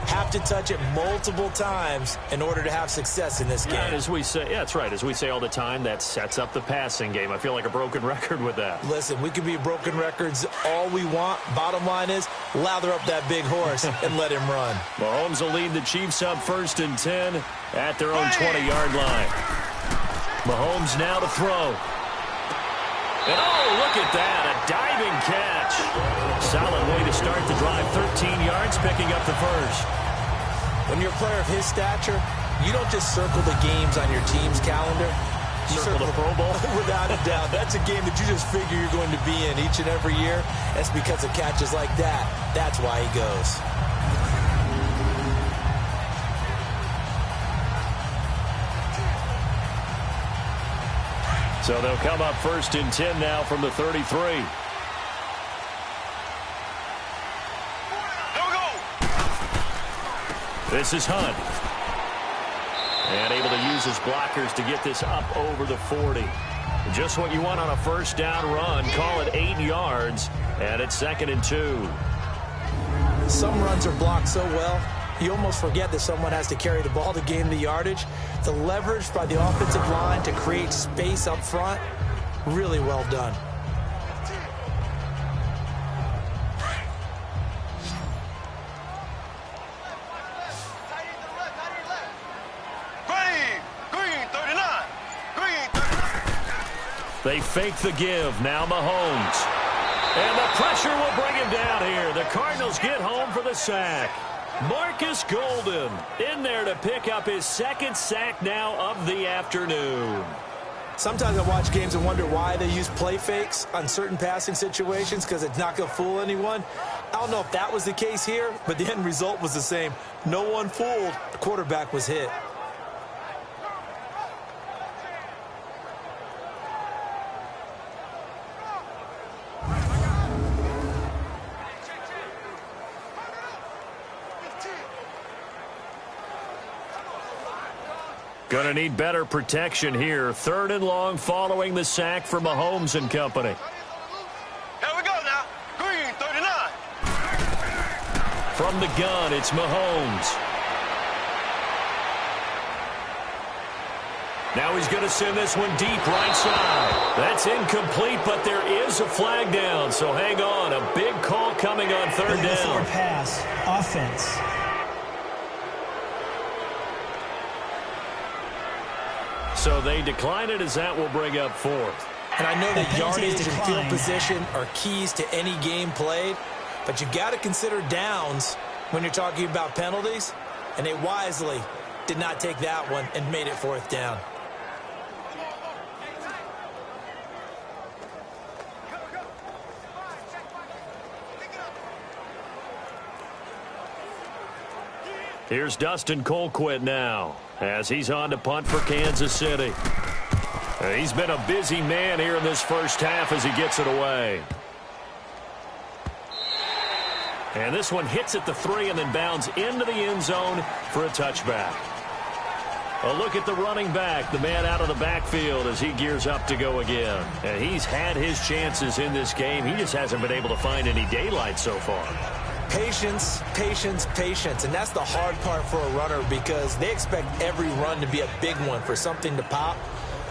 B: have to touch it multiple times in order to have success in this game.
A: Yeah, as we say, yeah, that's right. As we say all the time, that sets up the passing game. I feel like a broken record with that.
B: Listen, we can be broken records all we want. Bottom line is, lather up that big horse and let him run.
A: Mahomes will lead the Chiefs up 1st and 10 at their own 20-yard line. Mahomes now to throw. And oh, look at that, a diving catch. Solid way to start the drive, 13 yards, picking up the first.
B: When you're a player of his stature, you don't just circle the games on your team's calendar. You
A: circle the Pro Bowl?
B: Without a doubt. That's a game that you just figure you're going to be in each and every year. That's because of catches like that. That's why he goes.
A: So they'll come up 1st and 10 now from the 33. This is Hunt. And able to use his blockers to get this up over the 40. Just what you want on a first down run. Call it 8 yards. And it's 2nd and 2.
B: Some runs are blocked so well, you almost forget that someone has to carry the ball to gain the yardage. The leverage by the offensive line to create space up front, really well done.
A: They fake the give. Now Mahomes. And the pressure will bring him down here. The Cardinals get home for the sack. Marcus Golden in there to pick up his 2nd sack now of the afternoon.
B: Sometimes I watch games and wonder why they use play fakes on certain passing situations, because it's not going to fool anyone. I don't know if that was the case here, but the end result was the same. No one fooled. The quarterback was hit.
A: Going to need better protection here. 3rd and long following the sack for Mahomes and company.
C: Here we go now. Green, 39.
A: From the gun, it's Mahomes. Now he's going to send this one deep right side. That's incomplete, but there is a flag down, so hang on. A big call coming on 3rd down.
D: Pass, offense.
B: So they decline it as that will bring up 4th. And I know that yardage and field position are keys to any game played, but you got to consider downs when you're talking about penalties, and they wisely did not take that one and made it 4th down.
A: Here's Dustin Colquitt now as he's on to punt for Kansas City. He's been a busy man here in this first half as he gets it away. And this one hits at the 3 and then bounds into the end zone for a touchback. A look at the running back, the man out of the backfield as he gears up to go again. And he's had his chances in this game. He just hasn't been able to find any daylight so far.
B: Patience, patience, patience. And that's the hard part for a runner, because they expect every run to be a big one for something to pop.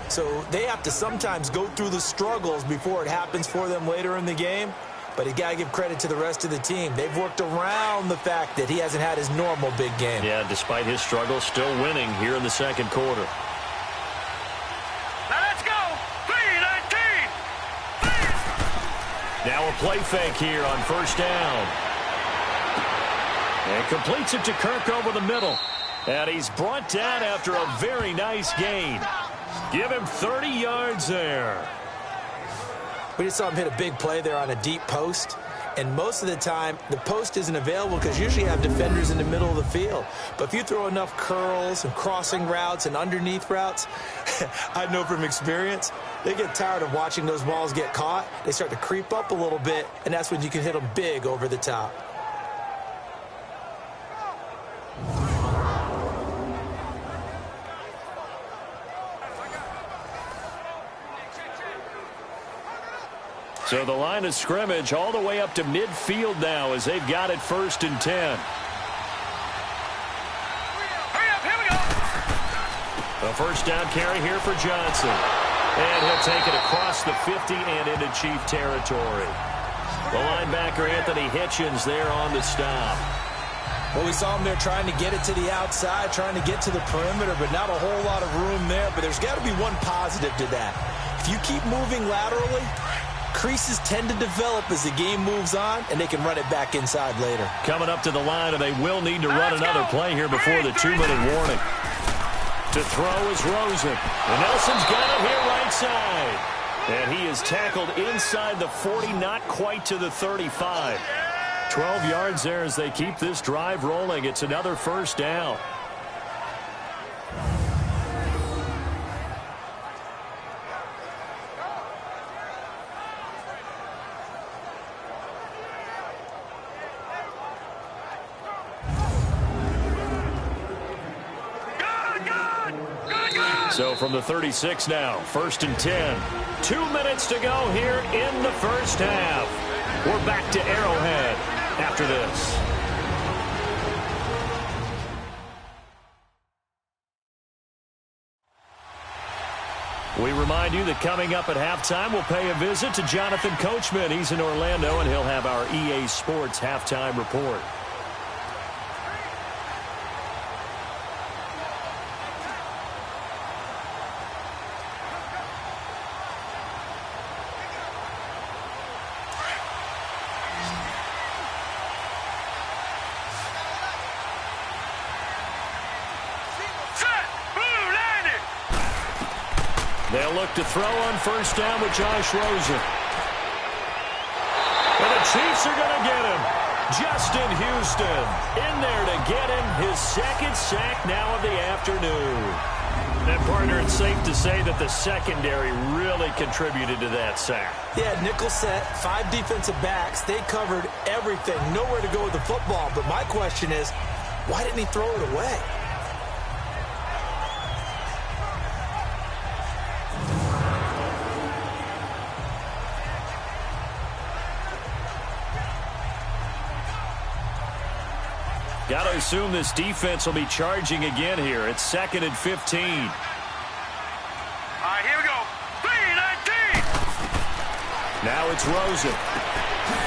B: So they have to sometimes go through the struggles before it happens for them later in the game. But you got to give credit to the rest of the team. They've worked around the fact that he hasn't had his normal big game.
A: Yeah, despite his struggles, still winning here in the second quarter.
C: Now let's go. 3-19.
A: Now a play fake here on first down. And completes it to Kirk over the middle. And he's brought down after a very nice gain. Give him 30 yards there.
B: We just saw him hit a big play there on a deep post. And most of the time, the post isn't available because you usually have defenders in the middle of the field. But if you throw enough curls and crossing routes and underneath routes, I know from experience, they get tired of watching those balls get caught. They start to creep up a little bit, and that's when you can hit them big over the top.
A: So the line of scrimmage all the way up to midfield now as they've got it 1st and 10.
C: Here we go.
A: A first down carry here for Johnson. And he'll take it across the 50 and into Chief territory. The linebacker, Anthony Hitchens, there on the stop.
B: Well, we saw him there trying to get it to the outside, trying to get to the perimeter, but not a whole lot of room there. But there's got to be one positive to that. If you keep moving laterally, creases tend to develop as the game moves on, and they can run it back inside later.
A: Coming up to the line, and they will need to run another play here before the 2-minute warning. To throw is Rosen. And Nelson's got it here right side. And he is tackled inside the 40, not quite to the 35. 12 yards there as they keep this drive rolling. It's another first down. So from the 36 now, 1st and 10. 2 minutes to go here in the first half. We're back to Arrowhead after this. We remind you that coming up at halftime, we'll pay a visit to Jonathan Coachman. He's in Orlando, and he'll have our EA Sports halftime report. They'll look to throw on first down with Josh Rosen. And the Chiefs are going to get him. Justin Houston in there to get him his second sack now of the afternoon. And, partner, it's safe to say that the secondary really contributed to that sack.
B: Yeah, nickel set, 5 defensive backs. They covered everything. Nowhere to go with the football. But my question is, why didn't he throw it away?
A: Got to assume this defense will be charging again here. It's 2nd and 15.
C: All right, here we go. 3-19.
A: Now it's Rosen.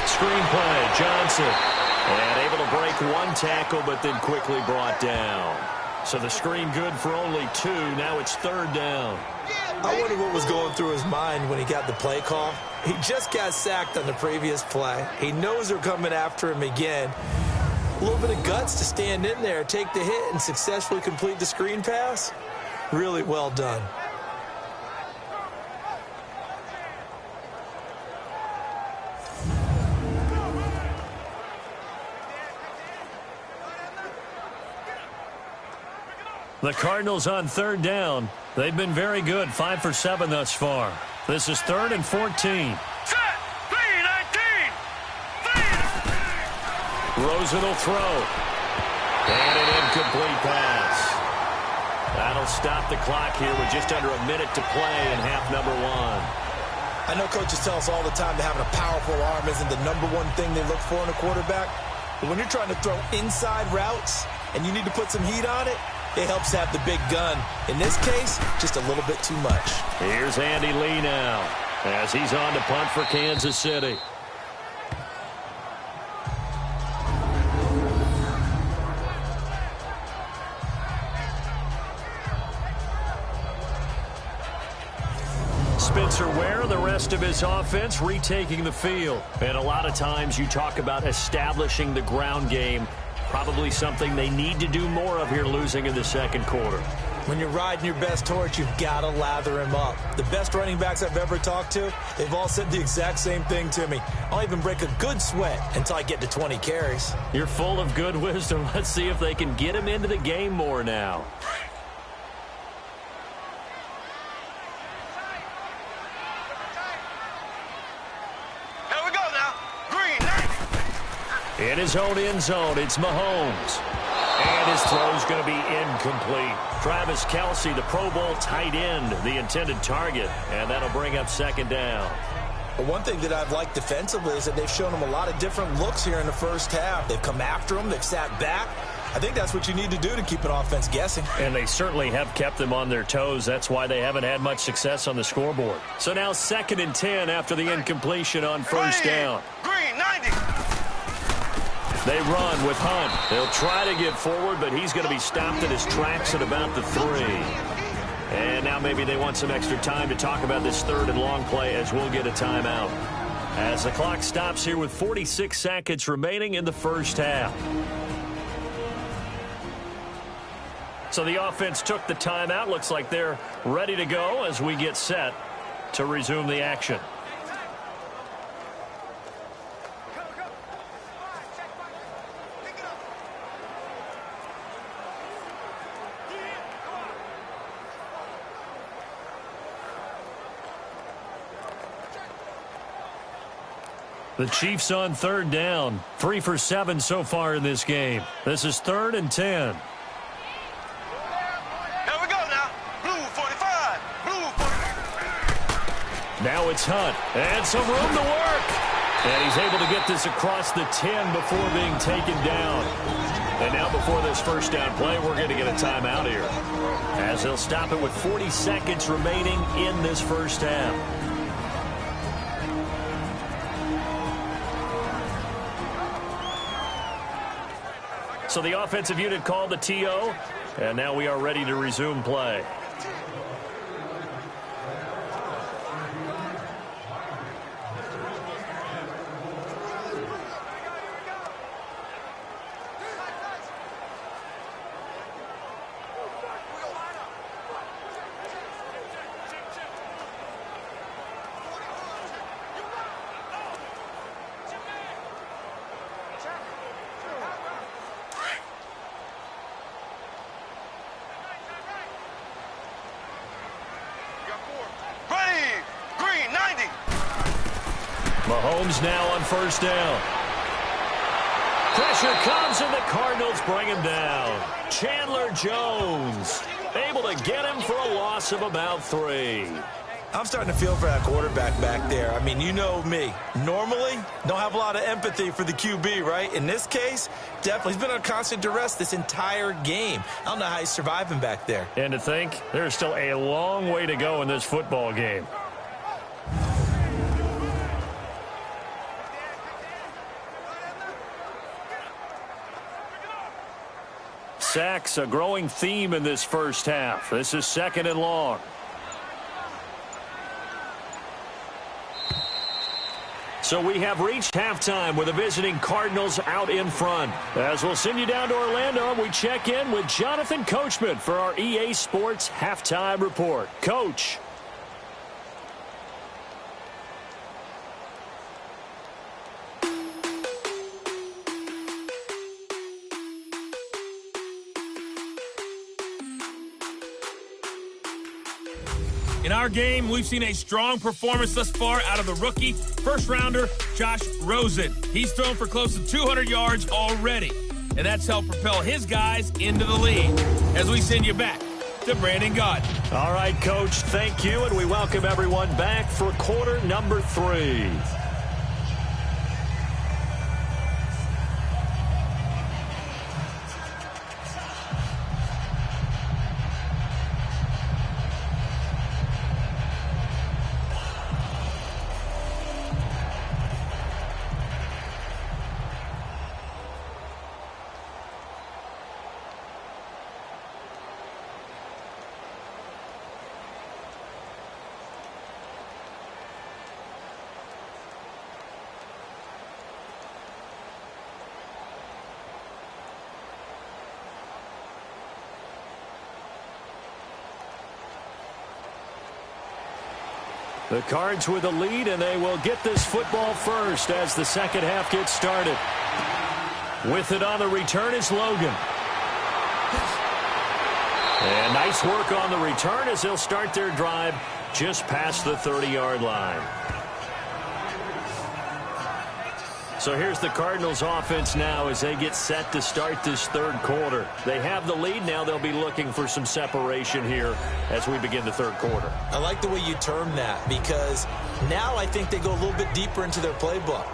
A: Screenplay, Johnson. And able to break one tackle, but then quickly brought down. So the screen good for only 2. Now it's 3rd down.
B: I wonder what was going through his mind when he got the play call. He just got sacked on the previous play. He knows they're coming after him again. A little bit of guts to stand in there, take the hit, and successfully complete the screen pass. Really well done.
A: The Cardinals on 3rd down. They've been very good, 5 for 7 thus far. This is 3rd and 14. Rosen will throw. And an incomplete pass. That'll stop the clock here with just under a minute to play in half number 1.
B: I know coaches tell us all the time that having a powerful arm isn't the number one thing they look for in a quarterback. But when you're trying to throw inside routes and you need to put some heat on it, it helps to have the big gun. In this case, just a little bit too much.
A: Here's Andy Lee now as he's on to punt for Kansas City. Spencer Ware and the rest of his offense retaking the field. And a lot of times you talk about establishing the ground game. Probably something they need to do more of here losing in the second quarter.
B: When you're riding your best horse, you've got to lather him up. The best running backs I've ever talked to, they've all said the exact same thing to me. I'll even break a good sweat until I get to 20 carries.
A: You're full of good wisdom. Let's see if they can get him into the game more now. In his own end zone, it's Mahomes. And his throw's going to be incomplete. Travis Kelce, the Pro Bowl tight end, the intended target. And that'll bring up 2nd down.
B: But one thing that I've liked defensively is that they've shown them a lot of different looks here in the first half. They've come after them. They've sat back. I think that's what you need to do to keep an offense guessing.
A: And they certainly have kept them on their toes. That's why they haven't had much success on the scoreboard. So now 2nd and 10 after the incompletion on first down.
C: Green, 90.
A: They run with Hunt. They'll try to get forward, but he's going to be stopped in his tracks at about the 3. And now maybe they want some extra time to talk about this 3rd and long play as we'll get a timeout. As the clock stops here with 46 seconds remaining in the first half. So the offense took the timeout. Looks like they're ready to go as we get set to resume the action. The Chiefs on 3rd down. 3 for 7 so far in this game. This is 3rd and 10. Now it's Hunt, and some room to work. And he's able to get this across the 10 before being taken down. And now before this first down play, we're going to get a timeout here, as they'll stop it with 40 seconds remaining in this first half. So the offensive unit called the TO, and now we are ready to resume play. Mahomes now on first down. Pressure comes, and the Cardinals bring him down. Chandler Jones able to get him for a loss of about 3.
B: I'm starting to feel for that quarterback back there. I mean, you know me. Normally, don't have a lot of empathy for the QB, right? In this case, definitely. He's been on constant duress this entire game. I don't know how he's surviving back there.
A: And to think, there's still a long way to go in this football game. Sacks, a growing theme in this first half. This is 2nd and long. So we have reached halftime with the visiting Cardinals out in front. As we'll send you down to Orlando, we check in with Jonathan Coachman for our EA Sports Halftime Report. Coach.
E: In our game, we've seen a strong performance thus far out of the rookie first-rounder Josh Rosen. He's thrown for close to 200 yards already, and that's helped propel his guys into the lead. As we send you back to Brandon Gaijin.
A: All right, Coach, thank you, and we welcome everyone back for quarter number 3. The Cards with a lead, and they will get this football first as the second half gets started. With it on the return is Logan. And nice work on the return as they'll start their drive just past the 30-yard line. So here's the Cardinals offense now as they get set to start this third quarter. They have the lead now. They'll be looking for some separation here as we begin the third quarter.
B: I like the way you term that because Now I think they go a little bit deeper into their playbook.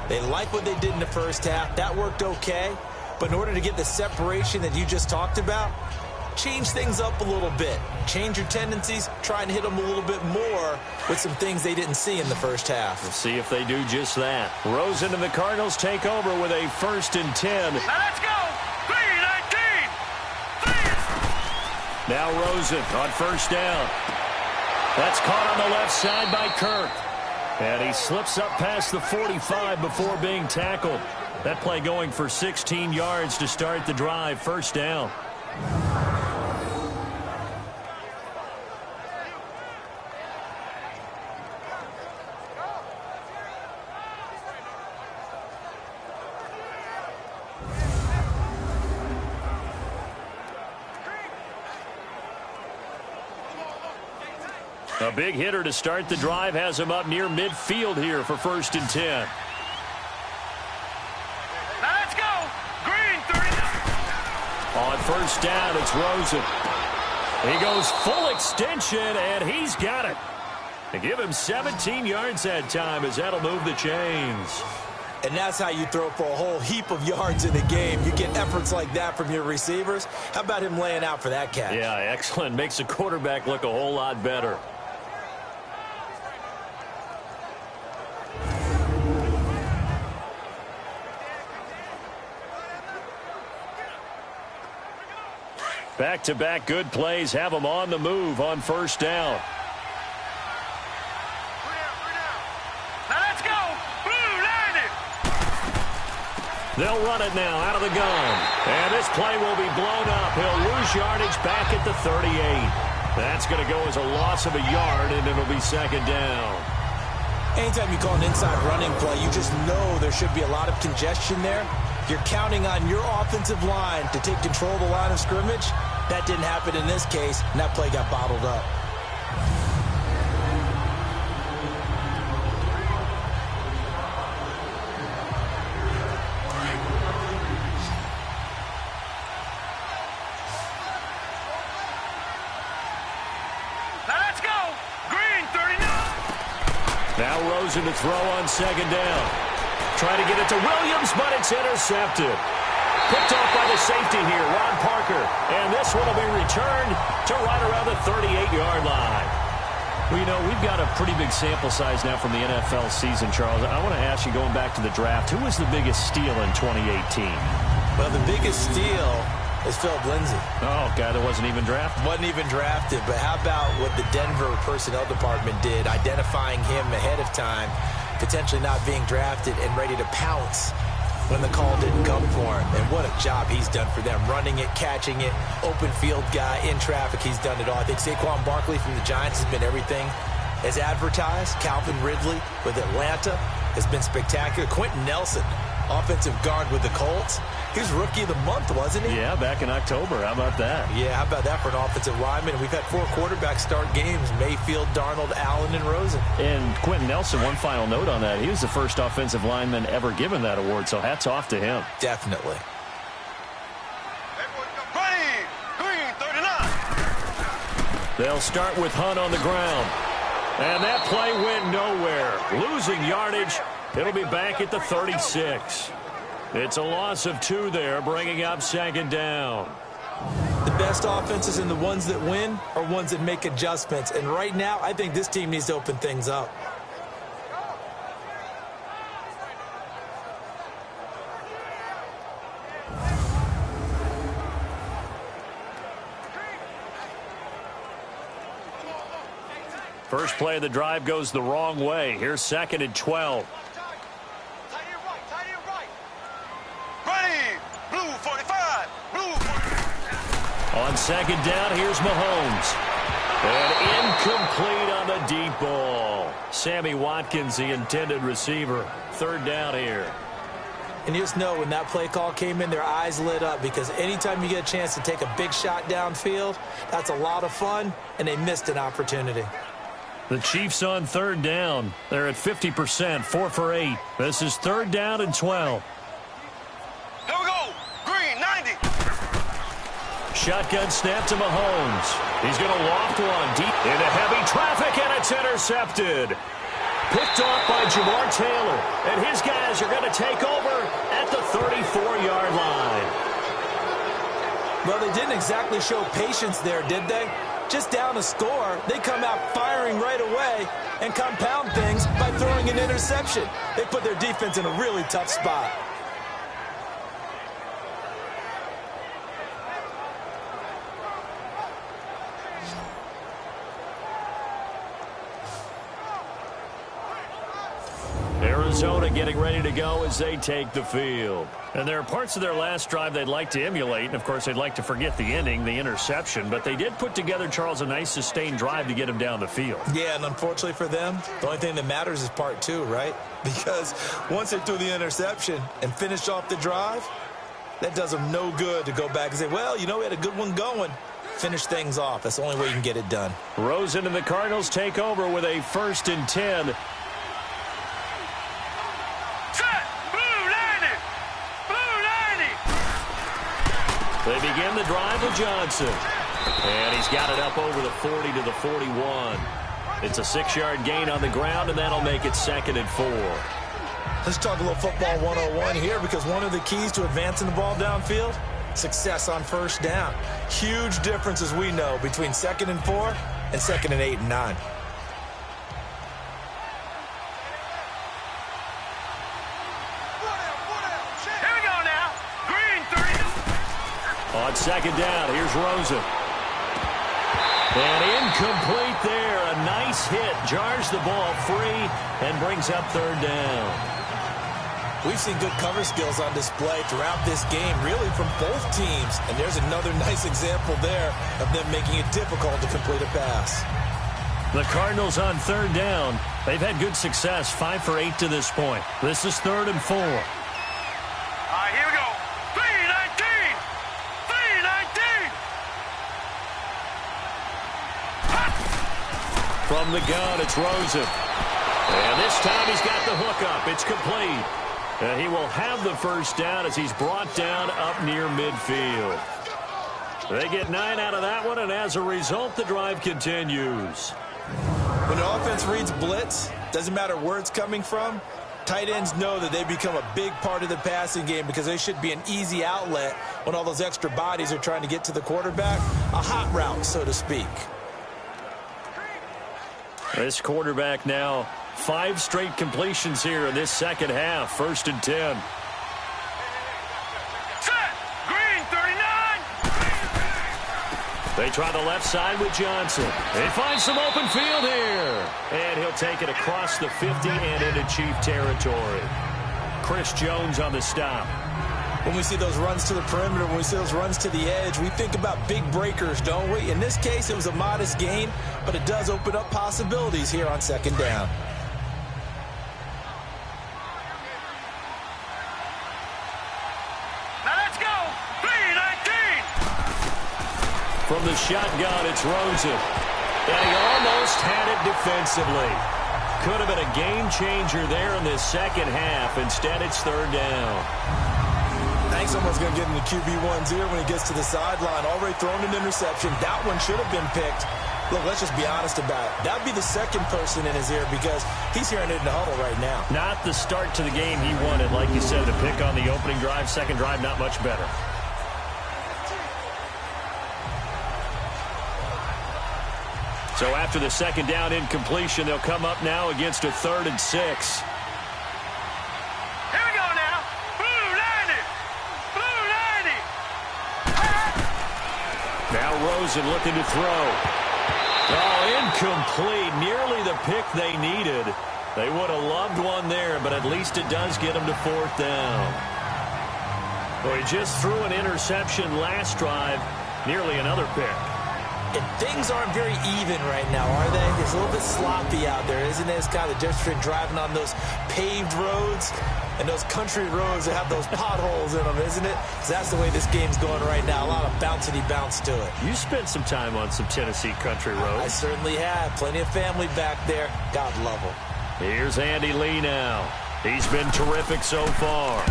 B: They like what they did in the first half. That worked okay. But in order to get the separation that you just talked about, change things up a little bit. Change your tendencies, try and hit them a little bit more with some things they didn't see in the first half.
A: We'll see if they do just that. Rosen and the Cardinals take over with a 1st and 10.
C: Now let's go. 3-19.
A: Now Rosen on 1st down. That's caught on the left side by Kirk. And he slips up past the 45 before being tackled. That play going for 16 yards to start the drive. 1st down. A big hitter to start the drive has him up near midfield here for 1st and 10.
C: Now let's go. Green 39.
A: On 1st down, it's Rosen. He goes full extension, and he's got it. They give him 17 yards that time as that'll move the chains.
B: And that's how you throw for a whole heap of yards in the game. You get efforts like that from your receivers. How about him laying out for that catch?
A: Yeah, excellent. Makes the quarterback look a whole lot better. Back-to-back good plays have them on the move on 1st down.
C: Now let's go. Blue 90.
A: They'll run it now out of the gun. And this play will be blown up. He'll lose yardage back at the 38. That's going to go as a loss of a yard, and it'll be 2nd down.
B: Anytime you call an inside running play, you just know there should be a lot of congestion there. You're counting on your offensive line to take control of the line of scrimmage. That didn't happen in this case, and that play got bottled up.
C: Now let's go. Green 39.
A: Now Rosen to throw on 2nd down. Trying to get it to Williams, but it's intercepted. Picked off by the safety here, Ron Parker. And this one will be returned to right around the 38-yard line. Well, you know, we've got a pretty big sample size now from the NFL season, Charles. I want to ask you, going back to the draft, who was the biggest steal in 2018?
B: Well, the biggest steal is Philip Lindsay.
A: Oh, guy that wasn't even drafted?
B: Wasn't even drafted, but how about what the Denver personnel department did, identifying him ahead of time, potentially not being drafted and ready to pounce when the call didn't come for him. And what a job he's done for them. Running it, catching it, open field guy, in traffic, he's done it all. I think Saquon Barkley from the Giants has been everything as advertised. Calvin Ridley with Atlanta has been spectacular. Quentin Nelson, offensive guard with the Colts. He was Rookie of the Month, wasn't he?
A: Yeah, back in October. How about that?
B: Yeah, how about that for an offensive lineman? We've had 4 quarterbacks start games: Mayfield, Darnold, Allen, and Rosen.
A: And Quentin Nelson, one final note on that. He was the first offensive lineman ever given that award, so hats off to him.
B: Definitely.
C: Green 39.
A: They'll start with Hunt on the ground. And that play went nowhere. Losing yardage. It'll be back at the 36. It's a loss of 2 there, bringing up 2nd down.
B: The best offenses and the ones that win are ones that make adjustments. And right now, I think this team needs to open things up.
A: First play of the drive goes the wrong way. Here's 2nd and 12. On 2nd down, here's Mahomes. And incomplete on the deep ball. Sammy Watkins, the intended receiver. 3rd down here.
B: And you just know when that play call came in, their eyes lit up, because anytime you get a chance to take a big shot downfield, that's a lot of fun, and they missed an opportunity.
A: The Chiefs on 3rd down. They're at 50%, 4 for 8. This is 3rd down and 12.
C: Here we go. Green 90.
A: Shotgun snap to Mahomes. He's going to loft one deep into heavy traffic, and it's intercepted. Picked off by Jamar Taylor. And his guys are going to take over at the 34-yard line.
B: Well, they didn't exactly show patience there, did they? Just down a score, they come out firing right away and compound things by throwing an interception. They put their defense in a really tough spot.
A: Arizona getting ready to go as they take the field. And there are parts of their last drive they'd like to emulate. And, of course, they'd like to forget the ending, the interception. But they did put together, Charles, a nice sustained drive to get him down the field.
B: Yeah, and unfortunately for them, the only thing that matters is part two, right? Because once they threw the interception and finished off the drive, that does them no good to go back and say, well, you know, we had a good one going. Finish things off. That's the only way you can get it done.
A: Rosen and the Cardinals take over with a 1st and 10. They begin the drive with Johnson. And he's got it up over the 40 to the 41. It's a 6-yard gain on the ground, and that'll make it 2nd and 4.
B: Let's talk a little football 101 here, because one of the keys to advancing the ball downfield, success on first down. Huge difference, as we know, between 2nd and 4 and 2nd and 8 and 9.
A: On 2nd down, here's Rosen. And incomplete there. A nice hit. Jars the ball free and brings up 3rd down.
B: We've seen good cover skills on display throughout this game, really from both teams. And there's another nice example there of them making it difficult to complete a pass.
A: The Cardinals on 3rd down. They've had good success, 5 for 8 to this point. This is 3rd and 4. From the gun, it's Rosen. And this time he's got the hook up. It's complete. And he will have the 1st down as he's brought down up near midfield. They get 9 out of that one, and as a result, the drive continues.
B: When the offense reads blitz, doesn't matter where it's coming from, tight ends know that they become a big part of the passing game because they should be an easy outlet when all those extra bodies are trying to get to the quarterback. A hot route, so to speak.
A: This quarterback now 5 straight completions here in this 2nd half. 1st and 10.
C: Set! Green, 39!
A: They try the left side with Johnson. They find some open field here. And he'll take it across the 50 and into Chief territory. Chris Jones on the stop.
B: When we see those runs to the perimeter, when we see those runs to the edge, we think about big breakers, don't we? In this case, it was a modest gain, but it does open up possibilities here on 2nd down.
C: Now let's go! 3-19!
A: From the shotgun, it's Rosen. And he almost had it defensively. Could have been a game changer there in this 2nd half. Instead, it's 3rd down.
B: I think someone's going to get in the QB1's ear when he gets to the sideline. Already thrown an interception. That one should have been picked. Look, let's just be honest about it. That would be the 2nd person in his ear because he's hearing it in the huddle right now.
A: Not the start to the game he wanted. Like you said, the pick on the opening drive, 2nd drive, not much better. So after the 2nd down incompletion, they'll come up now against a 3rd and 6. Now Rosen looking to throw. Oh, incomplete. Nearly the pick they needed. They would have loved one there, but at least it does get them to 4th down. Well, he just threw an interception last drive. Nearly another pick.
B: And things aren't very even right now, are they? It's a little bit sloppy out there, isn't it? It's kind of the difference between driving on those paved roads and those country roads that have those potholes in them, isn't it? So that's the way this game's going right now. A lot of bouncy bounce to it.
A: You spent some time on some Tennessee country roads.
B: I certainly have. Plenty of family back there. God love them.
A: Here's Andy Lee now. He's been terrific so far.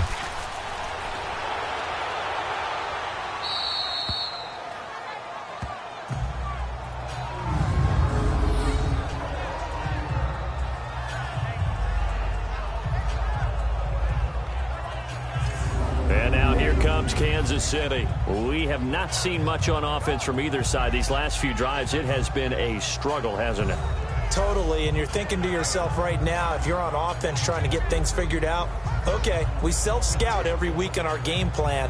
A: comes Kansas City. We have not seen much on offense from either side. These last few drives, it has been a struggle, hasn't it?
B: Totally, and you're thinking to yourself right now, if you're on offense trying to get things figured out, okay, we self-scout every week in our game plan.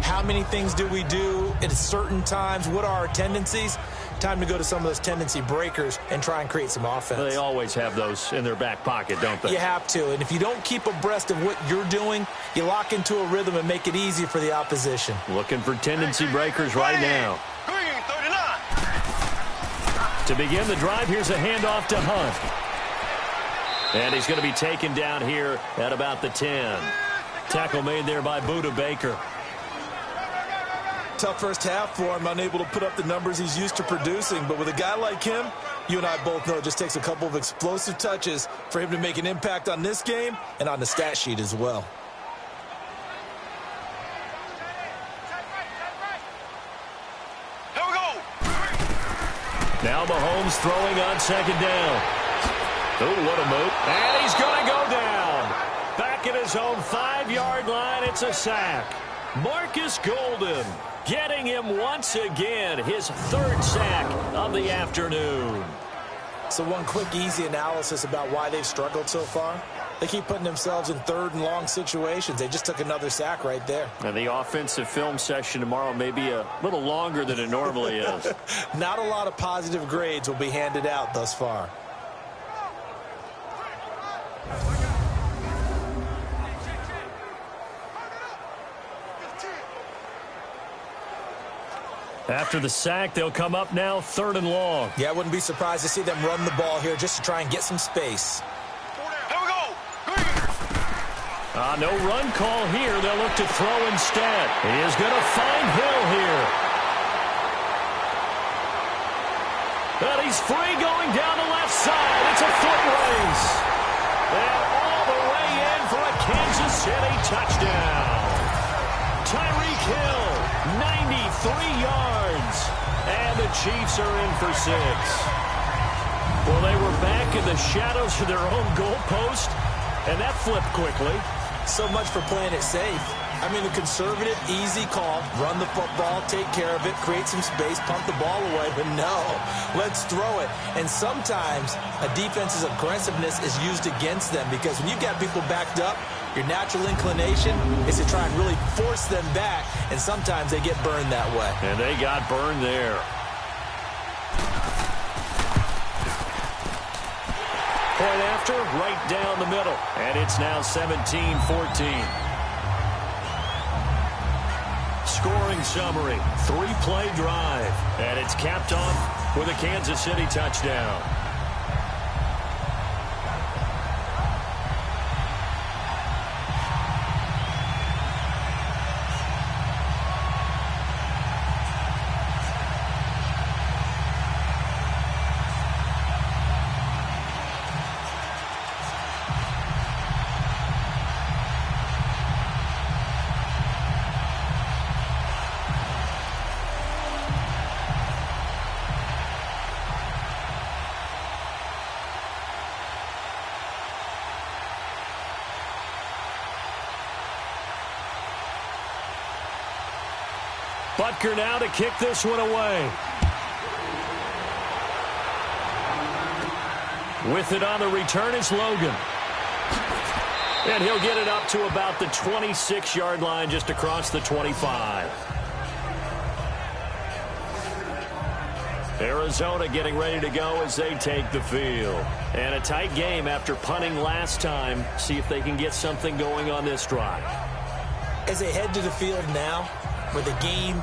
B: How many things do we do at certain times? What are our tendencies? Time to go to some of those tendency breakers and try and create some offense.
A: They always have those in their back pocket, don't they?
B: You have to, and if you don't keep abreast of what you're doing, you lock into a rhythm and make it easy for the opposition.
A: Looking for tendency breakers right now. To begin the drive, here's a handoff to Hunt. And he's going to be taken down here at about the 10. Tackle made there by Budda Baker.
B: Tough first half for him, unable to put up the numbers he's used to producing. But with a guy like him, you and I both know it just takes a couple of explosive touches for him to make an impact on this game and on the stat sheet as well.
C: Here we go.
A: Now Mahomes throwing on second down. Oh, what a move. And he's going to go down. Back at his own 5-yard line, it's a sack. Marcus Golden getting him once again, his 3rd sack of the afternoon.
B: So one quick, easy analysis about why they've struggled so far. They keep putting themselves in 3rd and long situations. They just took another sack right there.
A: And the offensive film session tomorrow may be a little longer than it normally is.
B: Not a lot of positive grades will be handed out thus far.
A: After the sack, they'll come up now 3rd and long.
B: Yeah, I wouldn't be surprised to see them run the ball here just to try and get some space.
C: Here we go.
A: No run call here. They'll look to throw instead. He is going to find Hill here. But he's free going down the left side. It's a foot race. And all the way in for a Kansas City touchdown. Tyreek Hill, 93 yards. And the Chiefs are in for 6. Well, they were back in the shadows of their own goalpost, and that flipped quickly.
B: So much for playing it safe. I mean, a conservative, easy call. Run the football, take care of it, create some space, pump the ball away. But no, let's throw it. And sometimes a defense's aggressiveness is used against them because when you've got people backed up, your natural inclination is to try and really force them back, and sometimes they get burned that way.
A: And they got burned there. Point after, right down the middle. And it's now 17-14. Scoring summary, 3-play drive. And it's capped off with a Kansas City touchdown. Butker now to kick this one away. With it on the return is Logan. And he'll get it up to about the 26-yard line, just across the 25. Arizona getting ready to go as they take the field. And a tight game after punting last time. See if they can get something going on this drive.
B: As they head to the field now, with the game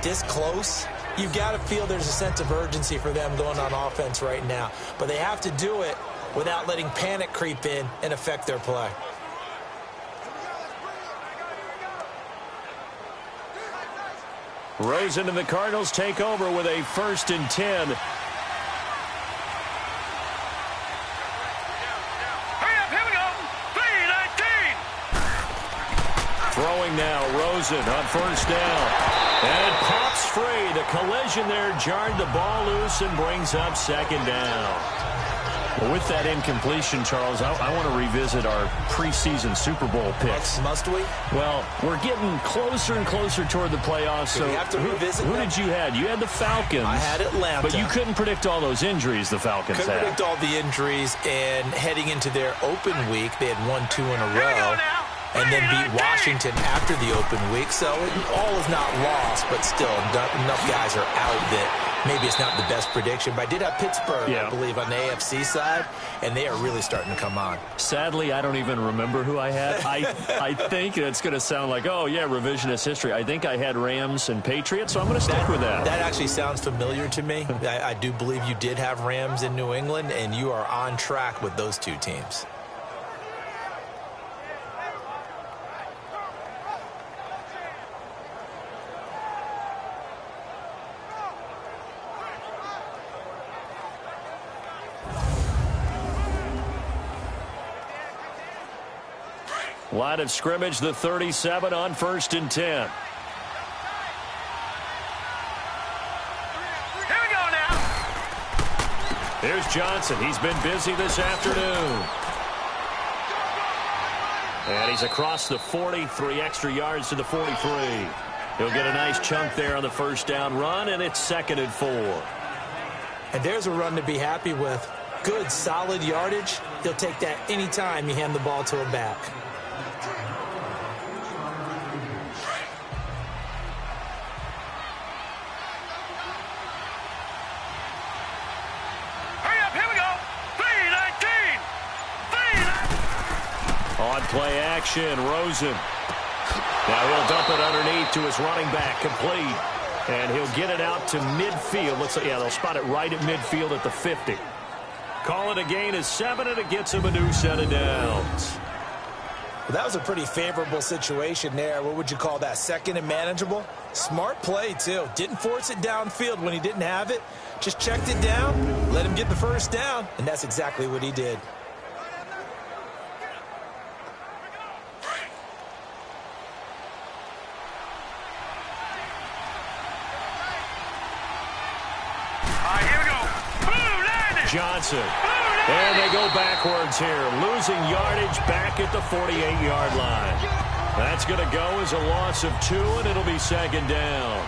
B: this close, you've got to feel there's a sense of urgency for them going on offense right now. But they have to do it without letting panic creep in and affect their play.
A: Rosen and the Cardinals take over with a 1st and 10. Throwing now, Rosen on 1st down. And it pops free. The collision there jarred the ball loose and brings up 2nd down. Well, with that incompletion, Charles, I want to revisit our preseason Super Bowl picks.
B: Must we?
A: Well, we're getting closer and closer toward the playoffs. So
B: we have to revisit
A: who
B: them?
A: did you have? You had the Falcons.
B: I had Atlanta.
A: But you couldn't predict all those injuries the Falcons
B: Couldn't
A: had.
B: predict all the injuries, and heading into their open week, they had won 2 in a row. And then beat Washington after the open week. So all is not lost, but still enough guys are out that maybe it's not the best prediction. But I did have Pittsburgh, I believe, on the AFC side, and they are really starting to come on.
A: Sadly, I don't even remember who I had. I think it's going to sound like, oh, yeah, revisionist history. I think I had Rams and Patriots, so I'm going to stick with that.
B: That actually sounds familiar to me. I do believe you did have Rams in New England, and you are on track with those two teams.
A: Line of scrimmage, the 37 on 1st and 10.
C: Here we go now.
A: Here's Johnson. He's been busy this afternoon. And he's across the 40, 3 extra yards to the 43. He'll get a nice chunk there on the first down run, and it's 2nd and 4.
B: And there's a run to be happy with. Good, solid yardage. He'll take that anytime you hand the ball to a back.
A: Play action, Rosen. Now he'll dump it underneath to his running back, complete. And he'll get it out to midfield. Looks like, yeah, they'll spot it right at midfield at the 50. Call it a gain of 7, and it gets him a new set of downs.
B: Well, that was a pretty favorable situation there. What would you call that? 2nd and manageable? Smart play, too. Didn't force it downfield when he didn't have it. Just checked it down, let him get the first down, and that's exactly what he did.
A: Johnson. And they go backwards here. Losing yardage back at the 48-yard line. That's going to go as a loss of 2, and it'll be 2nd down.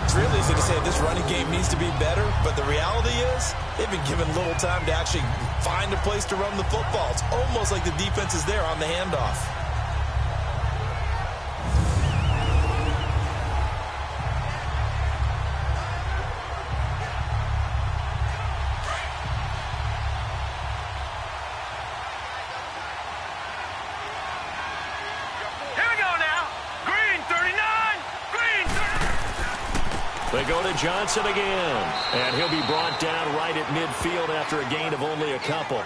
B: It's real easy to say this running game needs to be better, but the reality is they've been given little time to actually find a place to run the football. It's almost like the defense is there on the handoff.
A: They go to Johnson again, and he'll be brought down right at midfield after a gain of only a couple.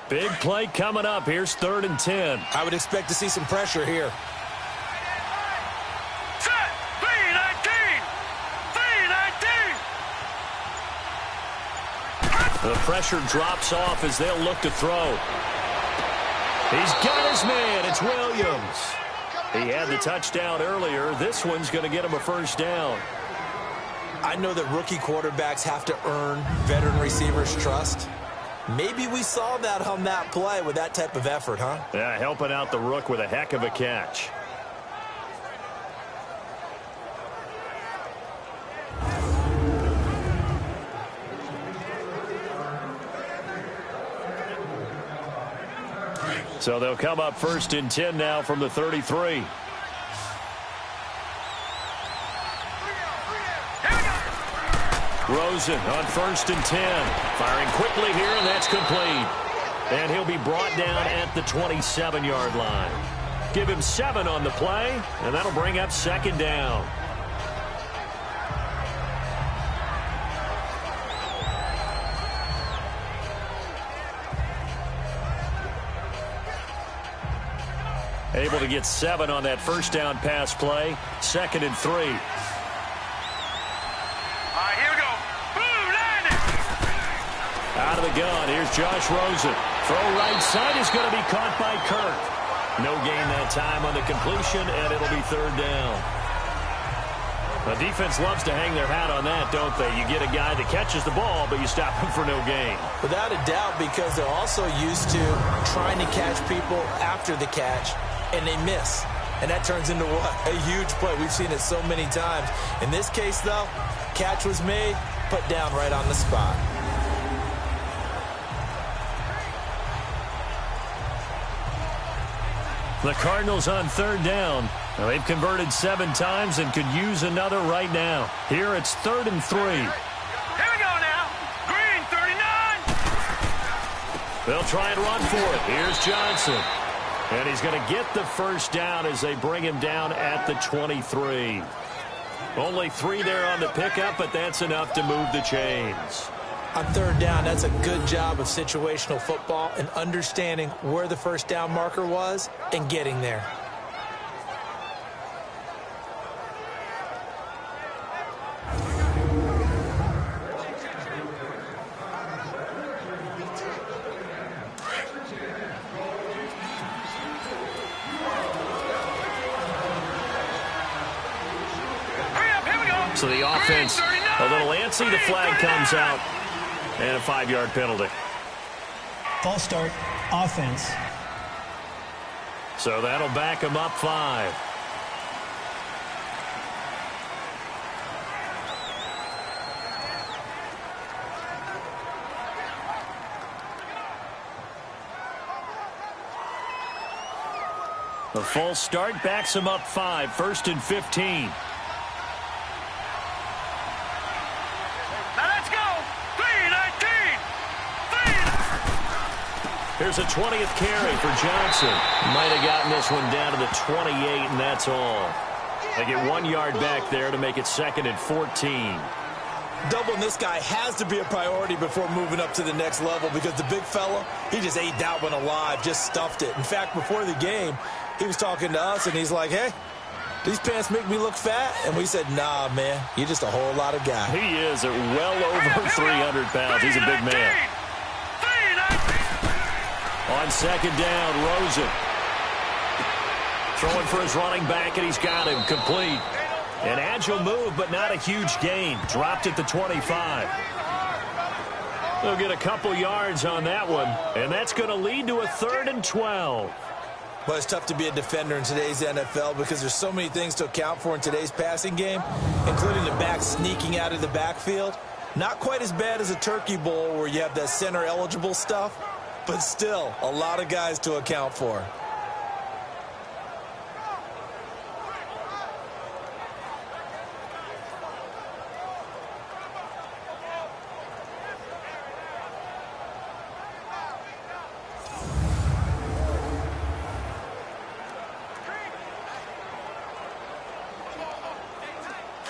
A: Big play coming up. Here's 3rd and 10.
B: I would expect to see some pressure here.
A: The pressure drops off as they'll look to throw. He's got his man. It's Williams. He had the touchdown earlier. This one's going to get him a first down.
B: I know that rookie quarterbacks have to earn veteran receivers' trust. Maybe we saw that on that play with that type of effort, huh?
A: Yeah, helping out the rook with a heck of a catch. So they'll come up 1st and 10 now from the 33. Rosen on 1st and 10. Firing quickly here, and that's complete. And he'll be brought down at the 27-yard line. Give him 7 on the play, and that'll bring up 2nd down. Able to get 7 on that first down pass play. 2nd and 3.
C: All right, here we go. Boom, landing.
A: Out of the gun, here's Josh Rosen. Throw right side is going to be caught by Kirk. No gain that time on the completion, and it'll be third down. The defense loves to hang their hat on that, don't they? You get a guy that catches the ball, but you stop him for no gain.
B: Without a doubt, because they're also used to trying to catch people after the catch, and they miss. And that turns into what? A huge play. We've seen it so many times. In this case, though, catch was made, put down right on the spot.
A: The Cardinals on third down. Now, they've converted 7 times and could use another right now. Here it's 3rd and 3.
C: Here we go now. Green, 39.
A: They'll try and run for it. Here's Johnson. And he's going to get the first down as they bring him down at the 23. Only 3 there on the pickup, but that's enough to move the chains.
B: On third down, that's a good job of situational football and understanding where the first down marker was and getting there.
A: So the offense a little antsy. The flag comes out. And a 5-yard penalty.
D: False start, offense.
A: So that'll back him up 5. The false start backs him up 5. 1st and 15. Here's a 20th carry for Johnson. Might have gotten this one down to the 28, and that's all. They get 1 yard back there to make it 2nd and 14.
B: Doubling this guy has to be a priority before moving up to the next level because the big fella, he just ate that one alive, just stuffed it. In fact, before the game, he was talking to us, and he's like, hey, these pants make me look fat? And we said, nah, man, you're just a whole lot of guy.
A: He is at well over 300 pounds. He's a big man. On 2nd down, Rosen. Throwing for his running back, and he's got him complete. An agile move, but not a huge gain. Dropped at the 25. They'll get a couple yards on that one, and that's going to lead to a 3rd and 12.
B: Well, it's tough to be a defender in today's NFL because there's so many things to account for in today's passing game, including the back sneaking out of the backfield. Not quite as bad as a turkey bowl where you have that center-eligible stuff, but still a lot of guys to account for.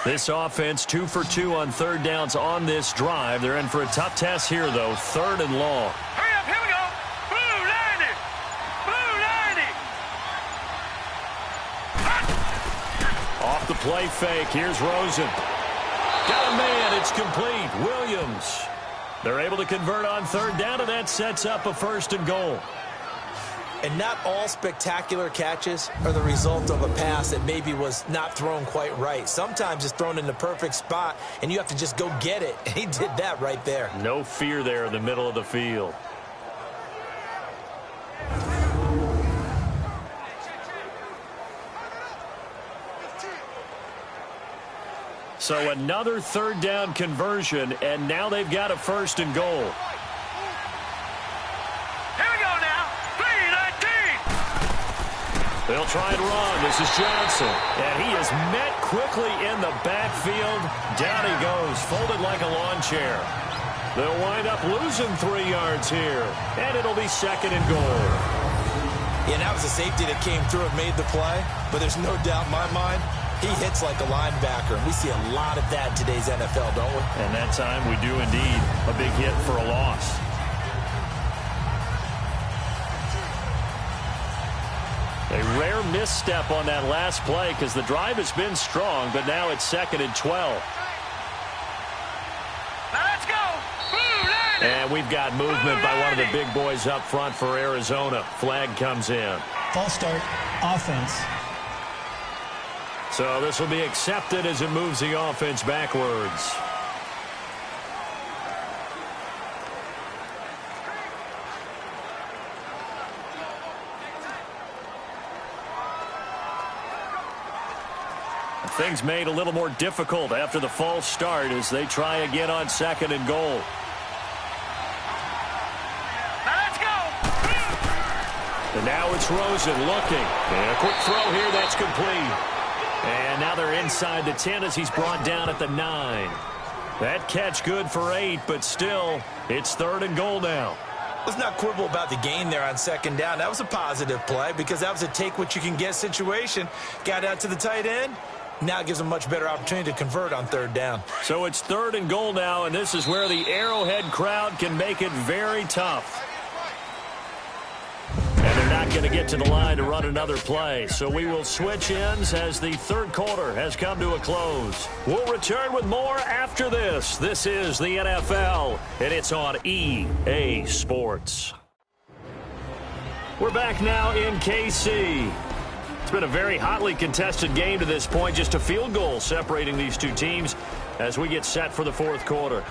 A: This offense 2 for 2 on 3rd downs on this drive. They're in for a tough test here, though. 3rd and long.
C: Hurry up, here we go. Blue 90. Blue 90.
A: Off the play fake. Here's Rosen. Got a man. It's complete. Williams. They're able to convert on 3rd down, and that sets up a 1st and goal.
B: And not all spectacular catches are the result of a pass that maybe was not thrown quite right. Sometimes it's thrown in the perfect spot, and you have to just go get it. And he did that right there.
A: No fear there in the middle of the field. So another 3rd down conversion, and now they've got a 1st and goal. They'll try and run. This is Johnson. And he is met quickly in the backfield. Down he goes, folded like a lawn chair. They'll wind up losing 3 yards here. And it'll be 2nd and goal.
B: Yeah, that was a safety that came through and made the play. But there's no doubt in my mind, he hits like a linebacker. And we see a lot of that in today's NFL, don't we?
A: And that time we do indeed. A big hit for a loss. A rare misstep on that last play because the drive has been strong, but now it's 2nd and 12.
C: Now let's go. Blue 90.
A: And we've got movement by one of the big boys up front for Arizona. Flag comes in.
D: False start, offense.
A: So this will be accepted as it moves the offense backwards. Things made a little more difficult after the false start as they try again on 2nd and goal.
C: Let's go!
A: And now it's Rosen looking. And a quick throw here, that's complete. And now they're inside the 10 as he's brought down at the 9. That catch good for 8, but still, it's 3rd and goal now.
B: Let's not quibble about the gain there on 2nd down. That was a positive play because that was a take-what-you-can-get situation. Got out to the tight end. Now gives them a much better opportunity to convert on 3rd down.
A: So it's 3rd and goal now, and this is where the Arrowhead crowd can make it very tough. And they're not going to get to the line to run another play. So we will switch ends as the 3rd quarter has come to a close. We'll return with more after this. This is the NFL, and it's on EA Sports. We're back now in KC. It's been a very hotly contested game to this point. Just a field goal separating these two teams as we get set for the 4th quarter.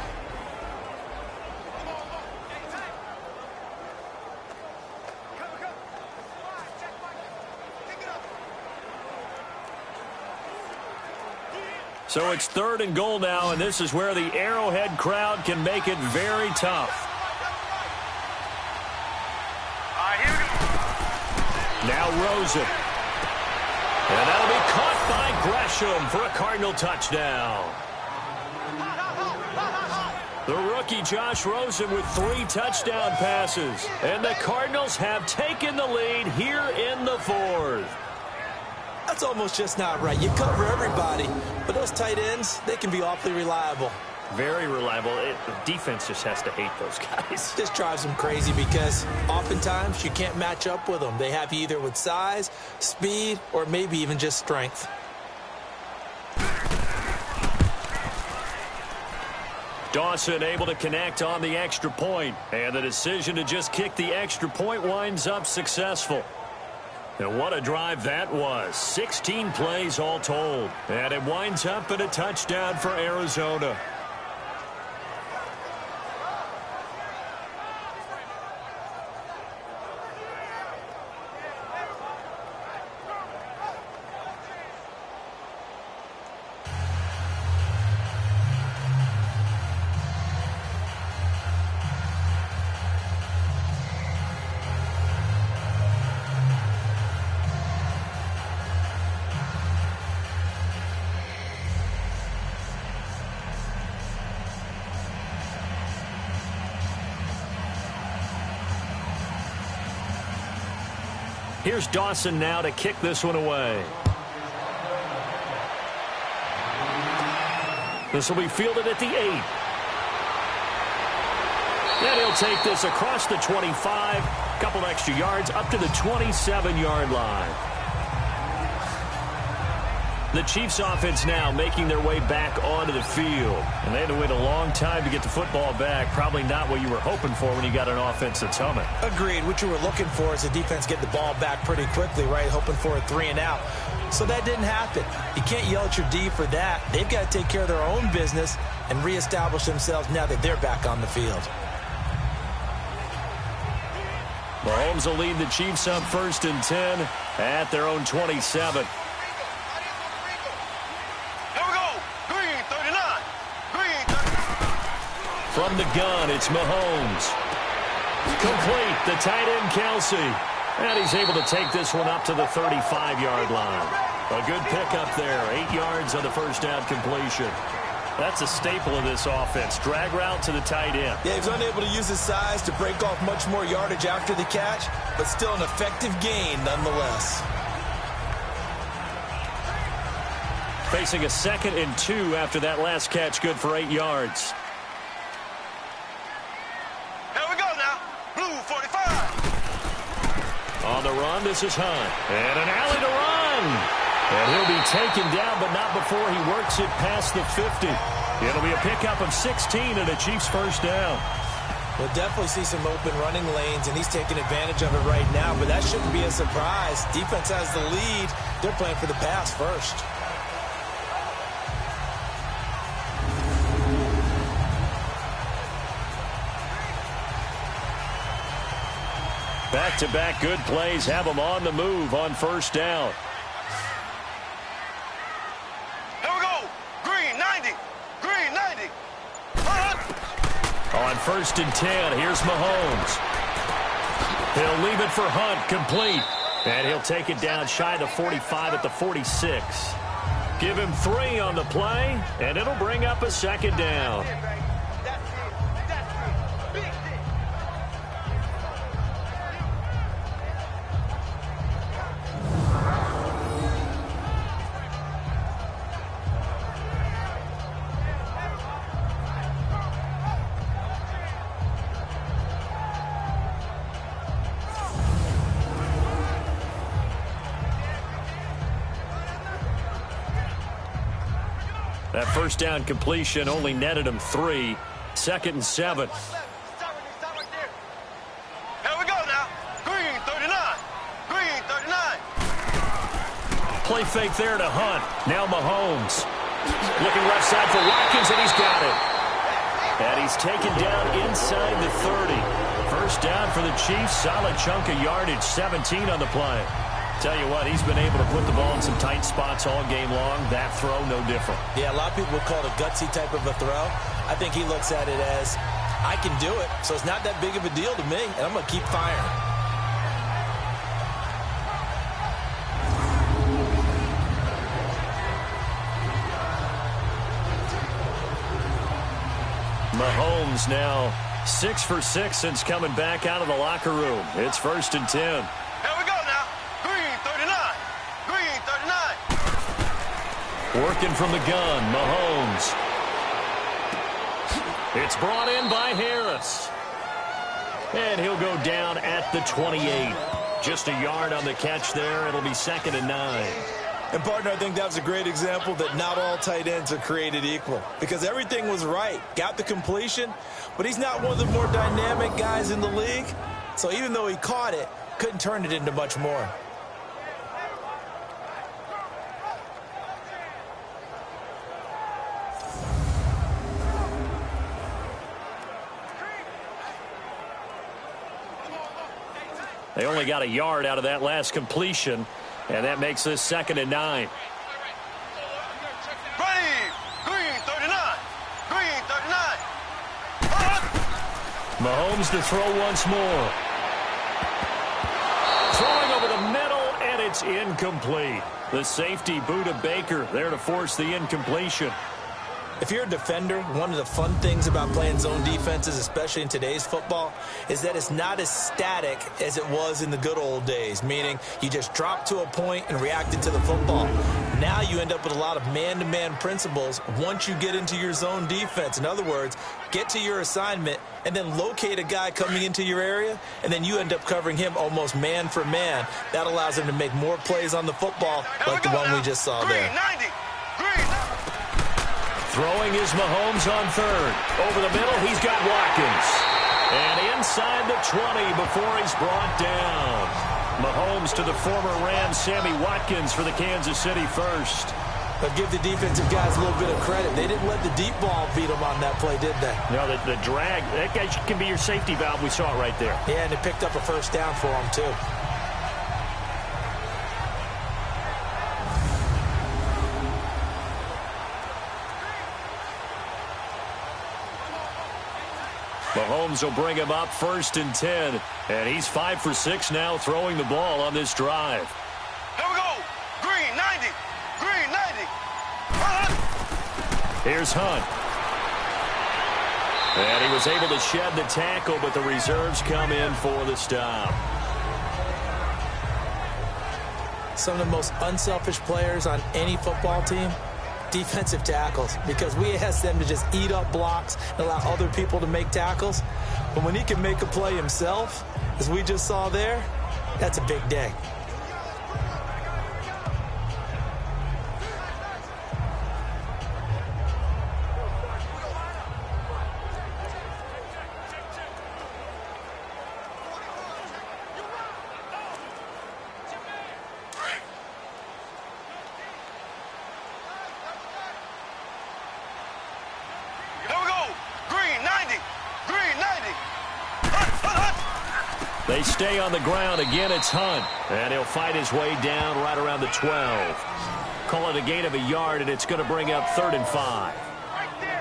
A: So it's 3rd and goal now, and this is where the Arrowhead crowd can make it very tough.
C: All right, here we go.
A: Now Rosen. And that'll be caught by Gresham for a Cardinal touchdown. The rookie Josh Rosen with 3 touchdown passes. And the Cardinals have taken the lead here in the 4th.
B: That's almost just not right. You cover everybody, but those tight ends, they can be awfully reliable.
A: Very reliable. The defense just has to hate those guys.
B: This drives them crazy because oftentimes you can't match up with them. They have you either with size, speed, or maybe even just strength.
A: Dawson able to connect on the extra point, and the decision to just kick the extra point winds up successful. And what a drive that was. 16 plays all told, and it winds up in a touchdown for Arizona. Here's Dawson now to kick this one away. This will be fielded at the 8. Then he'll take this across the 25, a couple extra yards up to the 27-yard line. The Chiefs offense now making their way back onto the field. And they had to wait a long time to get the football back. Probably not what you were hoping for when you got an offense that's humming.
B: Agreed. What you were looking for is the defense get the ball back pretty quickly, right? Hoping for a 3 and out. So that didn't happen. You can't yell at your D for that. They've got to take care of their own business and reestablish themselves now that they're back on the field.
A: Mahomes will lead the Chiefs up 1st and 10 at their own 27. From the gun, it's Mahomes. Complete, the tight end, Kelsey. And he's able to take this one up to the 35-yard line. A good pickup there, 8 yards on the first down completion. That's a staple of this offense. Drag route to the tight end.
B: Yeah, he's unable to use his size to break off much more yardage after the catch, but still an effective gain nonetheless.
A: Facing a 2nd and 2 after that last catch, good for 8 yards. On the run, this is Hunt. And an alley to run. And he'll be taken down, but not before he works it past the 50. It'll be a pickup of 16 and a Chiefs first down.
B: We'll definitely see some open running lanes, and he's taking advantage of it right now, but that shouldn't be a surprise. Defense has the lead. They're playing for the pass first.
A: Back-to-back good plays have them on the move on first down.
C: Here we go. Green 90. Green 90.
A: On first and 10, here's Mahomes. He'll leave it for Hunt, complete. And he'll take it down shy of the 45 at the 46. Give him 3 on the play, and it'll bring up a second down. That first down completion only netted him 3. 2nd and 7.
C: Here we go now. Green 39. Green 39.
A: Play fake there to Hunt. Now Mahomes. Looking left side for Watkins, and he's got it. And he's taken down inside the 30. First down for the Chiefs. Solid chunk of yardage. 17 on the play. Tell you what, he's been able to put the ball in some tight spots all game long. That throw, no different.
B: Yeah, a lot of people would call it a gutsy type of a throw. I think he looks at it as, I can do it, so it's not that big of a deal to me, and I'm going to keep firing.
A: Mahomes now 6 for 6 since coming back out of the locker room. It's first and 10.
C: Here we go now. Green 39. Green 39.
A: Working from the gun, Mahomes. It's brought in by Harris. And he'll go down at the 28. Just a yard on the catch there. It'll be 2nd and 9.
B: And, partner, I think that was a great example that not all tight ends are created equal. Because everything was right. Got the completion, but he's not one of the more dynamic guys in the league. So even though he caught it, couldn't turn it into much more.
A: They only got a yard out of that last completion, and that makes this 2nd and 9.
C: Ready. Green 39. Green 39.
A: Mahomes to throw once more. Throwing over the middle, and it's incomplete. The safety, Buda Baker, there to force the incompletion.
B: If you're a defender, one of the fun things about playing zone defenses, especially in today's football, is that it's not as static as it was in the good old days, meaning you just drop to a point and reacted to the football. Now you end up with a lot of man-to-man principles once you get into your zone defense. In other words, get to your assignment and then locate a guy coming into your area, and then you end up covering him almost man for man. That allows him to make more plays on the football like the one we just saw there.
C: Green 90. Green.
A: Throwing is Mahomes on third. Over the middle, he's got Watkins. And inside the 20 before he's brought down. Mahomes to the former Rams, Sammy Watkins for the Kansas City first.
B: But give the defensive guys a little bit of credit. They didn't let the deep ball beat them on that play, did they?
A: No, the drag, that guy can be your safety valve. We saw it right there.
B: Yeah, and they picked up a first down for him, too.
A: Mahomes will bring him up 1st and 10. And he's 5 for 6 now throwing the ball on this drive.
C: Here we go. Green 90. Green 90.
A: Here's Hunt. And he was able to shed the tackle, but the reserves come in for the stop.
B: Some of the most unselfish players on any football team, defensive tackles, because we ask them to just eat up blocks and allow other people to make tackles. But when he can make a play himself, as we just saw there, that's a big day.
A: They stay on the ground. Again, it's Hunt. And he'll fight his way down right around the 12. Call it a gain of a yard, and it's going to bring up 3rd and 5.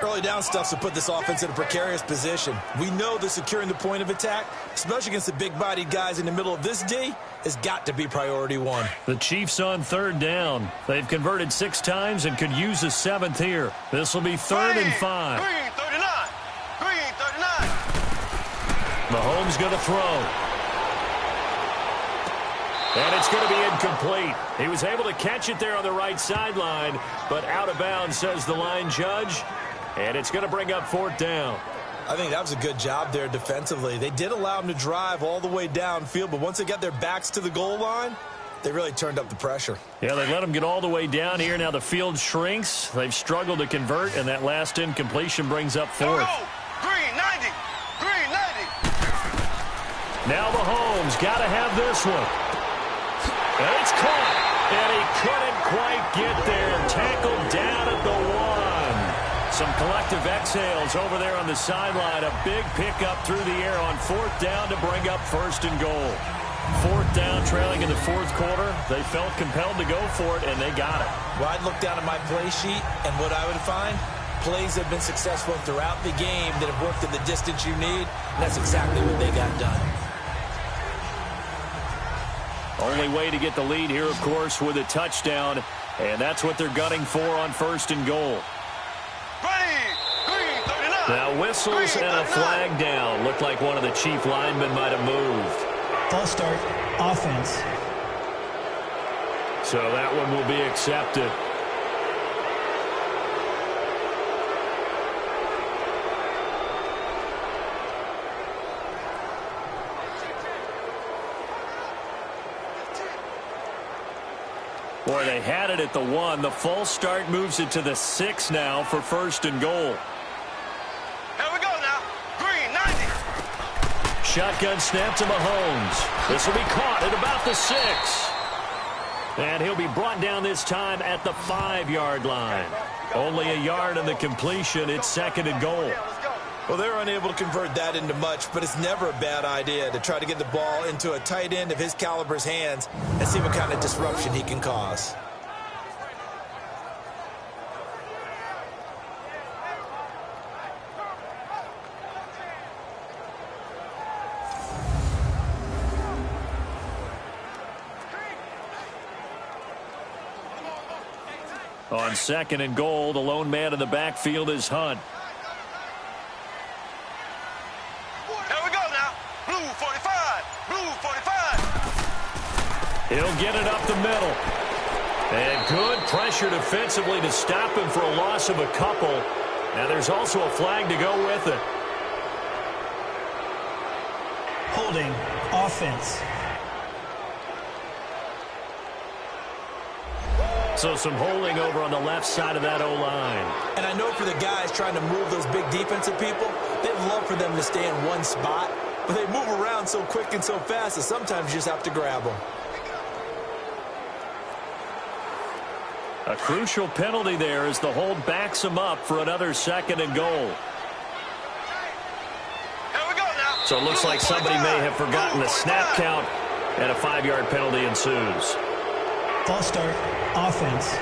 B: Early down stuff to put this offense in a precarious position. We know that securing the point of attack, especially against the big-bodied guys in the middle of this D, has got to be priority one.
A: The Chiefs on 3rd down. They've converted 6 times and could use a 7th here. This will be 3rd and 5.
C: Green 39. Green 39.
A: Mahomes going to throw. And it's going to be incomplete. He was able to catch it there on the right sideline, but out of bounds, says the line judge. And it's going to bring up 4th down.
B: I think that was a good job there defensively. They did allow him to drive all the way downfield, but once they got their backs to the goal line, they really turned up the pressure.
A: Yeah, they let him get all the way down here. Now the field shrinks. They've struggled to convert, and that last incompletion brings up 4th.
C: Green 90. Green 90.
A: Now Mahomes got to have this one. And it's caught. And he couldn't quite get there. Tackled down at the 1. Some collective exhales over there on the sideline. A big pickup through the air on 4th down to bring up 1st and goal. 4th down, trailing in the 4th quarter. They felt compelled to go for it, and they got it.
B: Well, I'd look down at my play sheet, and what I would find, plays have been successful throughout the game that have worked in the distance you need, and that's exactly what they got done.
A: Only way to get the lead here, of course, with a touchdown, and that's what they're gunning for on 1st and goal. Now whistles and a flag down. Looked like one of the Chief linemen might have moved.
D: False start, offense.
A: So that one will be accepted. Boy, they had it at the 1. The false start moves it to the 6 now for 1st and goal.
C: Here we go now. Green 90.
A: Shotgun snap to Mahomes. This will be caught at about the 6. And he'll be brought down this time at the 5-yard line. Only a yard on the completion. It's 2nd and goal.
B: Well, they're unable to convert that into much, but it's never a bad idea to try to get the ball into a tight end of his caliber's hands and see what kind of disruption he can cause.
A: On 2nd and goal, the lone man in the backfield is Hunt.
C: Here we go now. Blue 45. Blue 45.
A: He'll get it up the middle. And good pressure defensively to stop him for a loss of a couple. Now there's also a flag to go with it.
D: Holding, offense.
A: So some holding over on the left side of that O-line.
B: And I know for the guys trying to move those big defensive people, they'd love for them to stay in one spot, but they move around so quick and so fast that sometimes you just have to grab them.
A: A crucial penalty there as the hold backs him up for another 2nd and goal.
C: Here we go now.
A: So it looks like somebody may have forgotten the snap count, and a 5-yard penalty ensues.
D: False start, offense.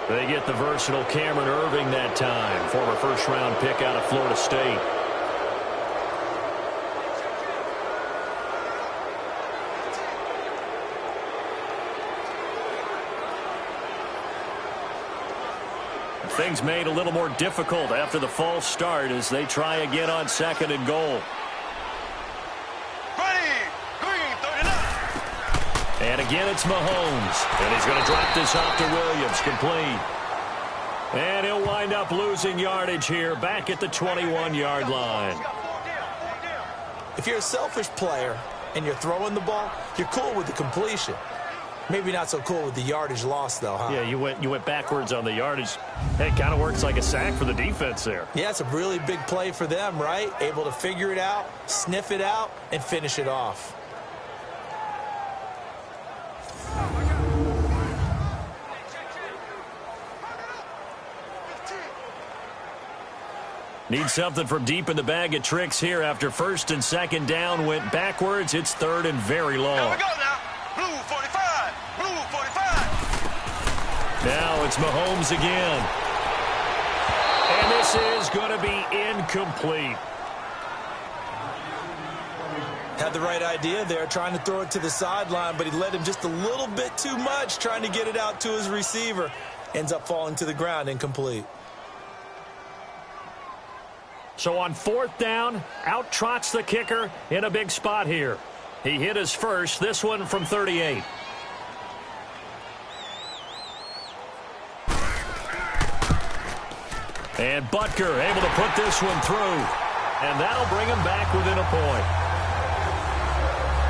A: They get the versatile Cameron Irving that time, former first-round pick out of Florida State. Things made a little more difficult after the false start as they try again on 2nd and goal. And again, it's Mahomes. And he's going to drop this off to Williams, complete. And he'll wind up losing yardage here, back at the 21-yard line.
B: If you're a selfish player and you're throwing the ball, you're cool with the completion. Maybe not so cool with the yardage loss, though, huh?
A: Yeah, you went backwards on the yardage. It kind of works like a sack for the defense there.
B: Yeah, it's a really big play for them, right? Able to figure it out, sniff it out, and finish it off.
A: Need something from deep in the bag of tricks here after first and second down went backwards. It's third and very long.
C: Here we go now. Blue 45. Blue 45.
A: Now it's Mahomes again. And this is going to be incomplete.
B: Had the right idea there, trying to throw it to the sideline, but he led him just a little bit too much, trying to get it out to his receiver. Ends up falling to the ground, incomplete.
A: So on fourth down, out trots the kicker in a big spot here. He hit his first, this one from 38. And Butker able to put this one through. And that'll bring him back within a point.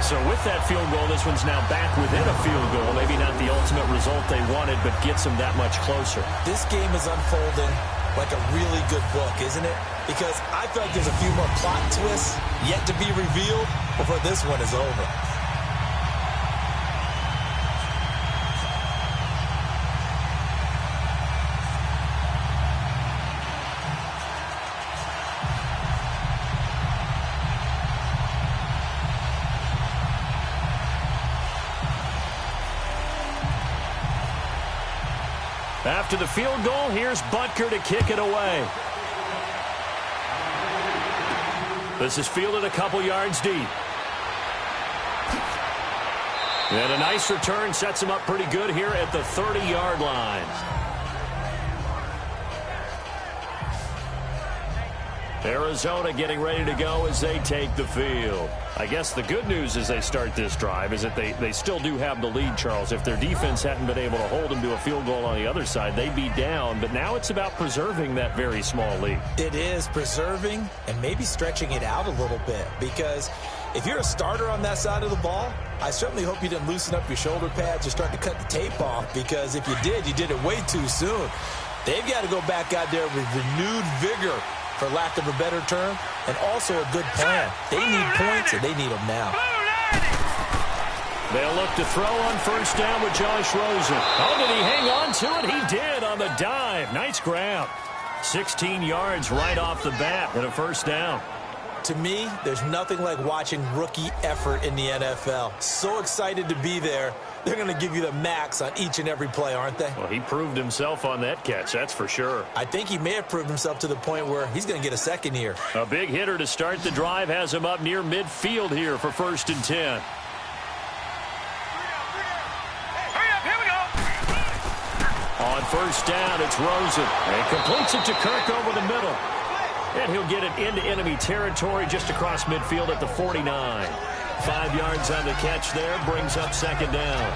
A: So with that field goal, this one's now back within a field goal. Maybe not the ultimate result they wanted, but gets them that much closer.
B: This game is unfolding like a really good book, isn't it? Because I feel like there's a few more plot twists yet to be revealed before this one is over.
A: After the field goal, here's Butker to kick it away. This is fielded a couple yards deep. And a nice return sets him up pretty good here at the 30-yard line. Arizona getting ready to go as they take the field. I guess the good news as they start this drive is that they still do have the lead, Charles. If their defense hadn't been able to hold them to a field goal on the other side, they'd be down. But now it's about preserving that very small lead.
B: It is preserving and maybe stretching it out a little bit, because if you're a starter on that side of the ball, I certainly hope you didn't loosen up your shoulder pads or start to cut the tape off, because if you did, you did it way too soon. They've got to go back out there with renewed vigor, for lack of a better term, and also a good plan. They need points, and they need them now.
A: They'll look to throw on first down with Josh Rosen. Oh, did he hang on to it? He did on the dive. Nice grab. 16 yards right off the bat and a first down.
B: To me, there's nothing like watching rookie effort in the NFL. So excited to be there. They're going to give you the max on each and every play, aren't they?
A: Well, he proved himself on that catch, that's for sure.
B: I think he may have proved himself to the point where he's going to get a second here.
A: A big hitter to start the drive has him up near midfield here for first and 10.
C: Hurry up, here we go.
A: On first down, it's Rosen. And completes it to Kirk over the middle. And he'll get it into enemy territory just across midfield at the 49. 5 yards on the catch there, brings up second down.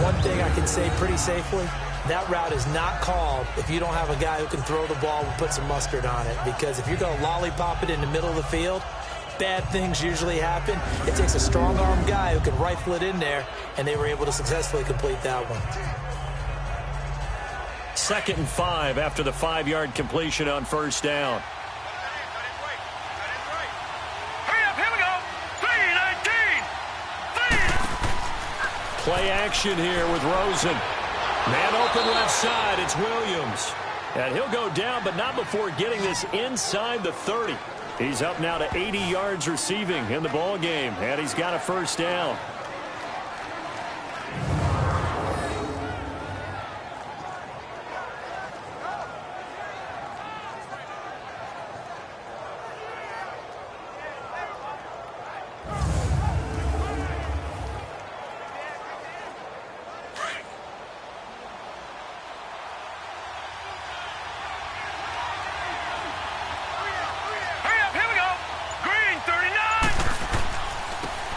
B: One thing I can say pretty safely, that route is not called if you don't have a guy who can throw the ball and put some mustard on it. Because if you're going to lollipop it in the middle of the field, bad things usually happen. It takes a strong-arm guy who can rifle it in there, and they were able to successfully complete that one.
A: 2nd and 5 after the 5-yard completion on first down. Play action here with Rosen. Man open left side, it's Williams. And he'll go down, but not before getting this inside the 30. He's up now to 80 yards receiving in the ball game, and he's got a first down.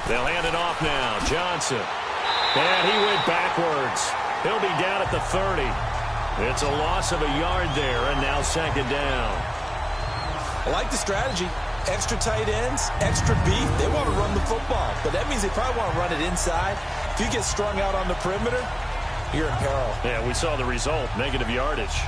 A: They'll hand it off now. Johnson. And he went backwards. He'll be down at the 30. It's a loss of a yard there, and now second down.
B: I like the strategy. Extra tight ends, extra beef. They want to run the football, but that means they probably want to run it inside. If you get strung out on the perimeter, you're in peril.
A: Yeah, we saw the result, negative yardage.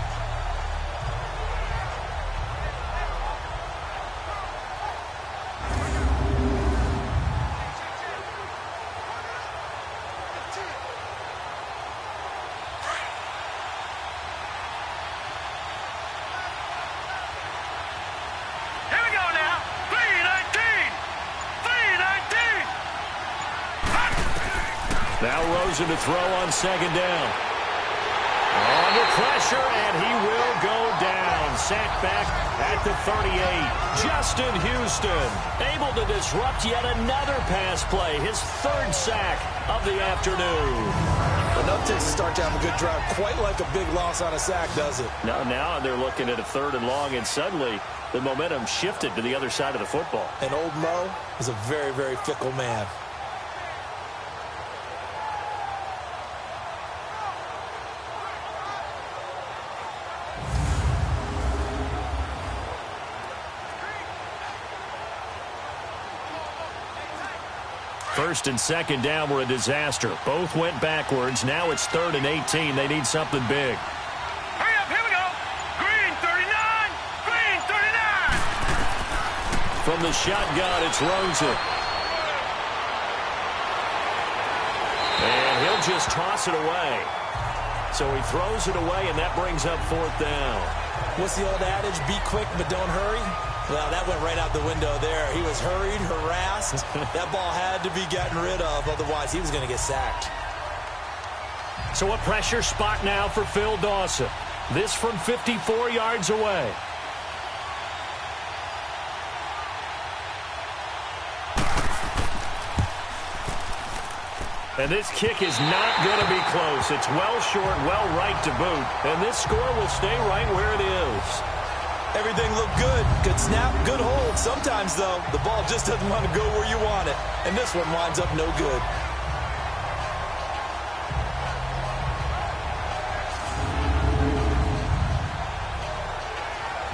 A: Now Rosen to throw on second down. Under pressure, and he will go down. Sacked back at the 38. Justin Houston able to disrupt yet another pass play. His third sack of the afternoon.
B: Enough to start to have a good drive. Quite like a big loss on a sack, does it?
A: Now they're looking at a 3rd and long, and suddenly the momentum shifted to the other side of the football.
B: And old Mo is a very, very fickle man.
A: First and second down were a disaster. Both went backwards. Now it's 3rd and 18. They need something big.
C: Hurry up, here we go. Green 39. Green 39.
A: From the shotgun, it's Rosen. And he'll just toss it away. So he throws it away, and that brings up 4th down.
B: What's the old adage? Be quick, but don't hurry. Well, that went right out the window there. He was hurried, harassed. That ball had to be gotten rid of, otherwise he was going to get sacked.
A: So a pressure spot now for Phil Dawson. This from 54 yards away. And this kick is not going to be close. It's well short, well right to boot. And this score will stay right where it is.
B: Everything looked good. Good snap, good hold. Sometimes, though, the ball just doesn't want to go where you want it. And this one winds up no good.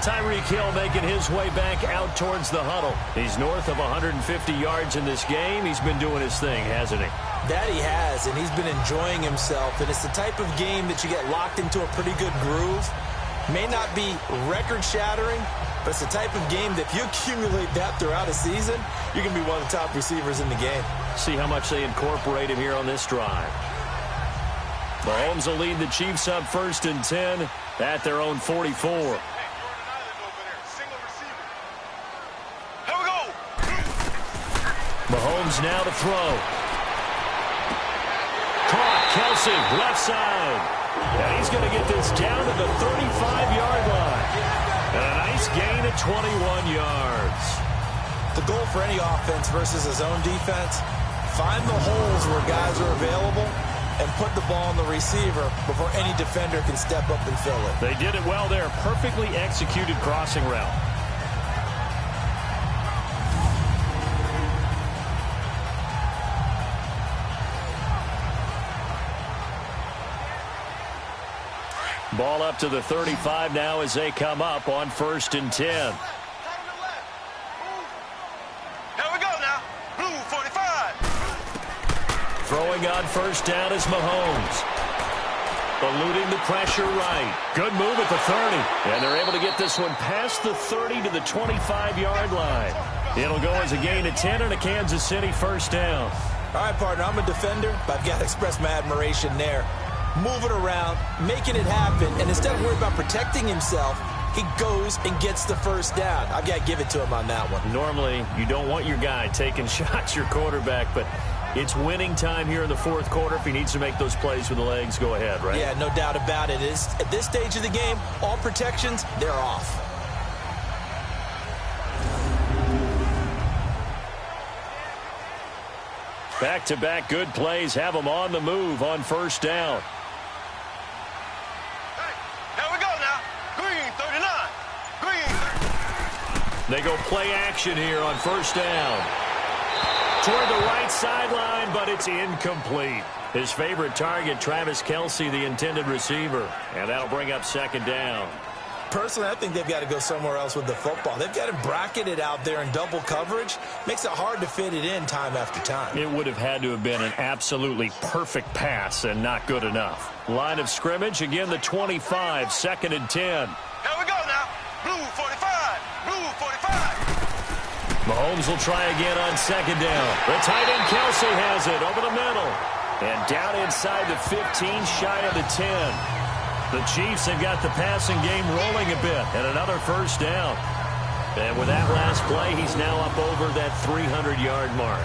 A: Tyreek Hill making his way back out towards the huddle. He's north of 150 yards in this game. He's been doing his thing, hasn't he?
B: That he has, and he's been enjoying himself. And it's the type of game that you get locked into a pretty good groove. May not be record-shattering, but it's the type of game that if you accumulate that throughout a season, you can be one of the top receivers in the game.
A: See how much they incorporate him here on this drive. Mahomes will lead the Chiefs up 1st and 10 at their own 44. Mahomes now to throw. Caught. Kelsey, left side. And he's going to get this down to the 35-yard line. And a nice gain at 21 yards.
B: The goal for any offense versus his own defense, find the holes where guys are available and put the ball on the receiver before any defender can step up and fill it.
A: They did it well there. Perfectly executed crossing route. Ball up to the 35 now as they come up on 1st and 10.
C: Here we go now. Blue 45.
A: Throwing on 1st down is Mahomes. Eluding the pressure right. Good move at the 30. And they're able to get this one past the 30 to the 25-yard line. It'll go as a gain of 10 and a Kansas City 1st down.
B: All right, partner, I'm a defender, but I've got to express my admiration there. Moving around, making it happen, and instead of worrying about protecting himself, he goes and gets the 1st down. I've got to give it to him on that one.
A: Normally, you don't want your guy taking shots, your quarterback, but it's winning time here in the 4th quarter. If he needs to make those plays with the legs, go ahead, right?
B: Yeah, no doubt about it. At this stage of the game, all protections, they're off.
A: Back-to-back good plays have them on the move on 1st down. They go play action here on 1st down. Toward the right sideline, but it's incomplete. His favorite target, Travis Kelce, the intended receiver. And that'll bring up 2nd down.
B: Personally, I think they've got to go somewhere else with the football. They've got to bracket it out there in double coverage. Makes it hard to fit it in time after time.
A: It would have had to have been an absolutely perfect pass and not good enough. Line of scrimmage, again the 25, 2nd and 10.
C: Here we go now. Blue 45. Blue 45.
A: Mahomes will try again on 2nd down. The tight end Kelsey has it over the middle. And down inside the 15, shy of the 10. The Chiefs have got the passing game rolling a bit. And another 1st down. And with that last play, he's now up over that 300-yard mark.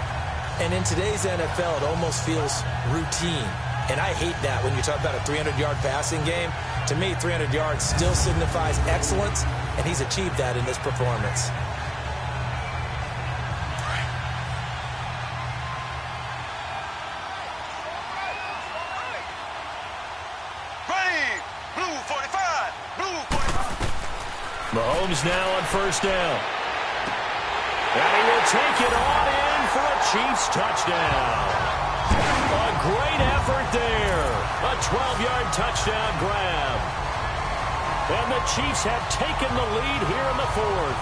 B: And in today's NFL, it almost feels routine. And I hate that when you talk about a 300-yard passing game. To me, 300 yards still signifies excellence, and he's achieved that in this performance.
A: Mahomes now on first down. And he will take it on in for a Chiefs touchdown. A great effort there. A 12-yard touchdown grab. And the Chiefs have taken the lead here in the fourth.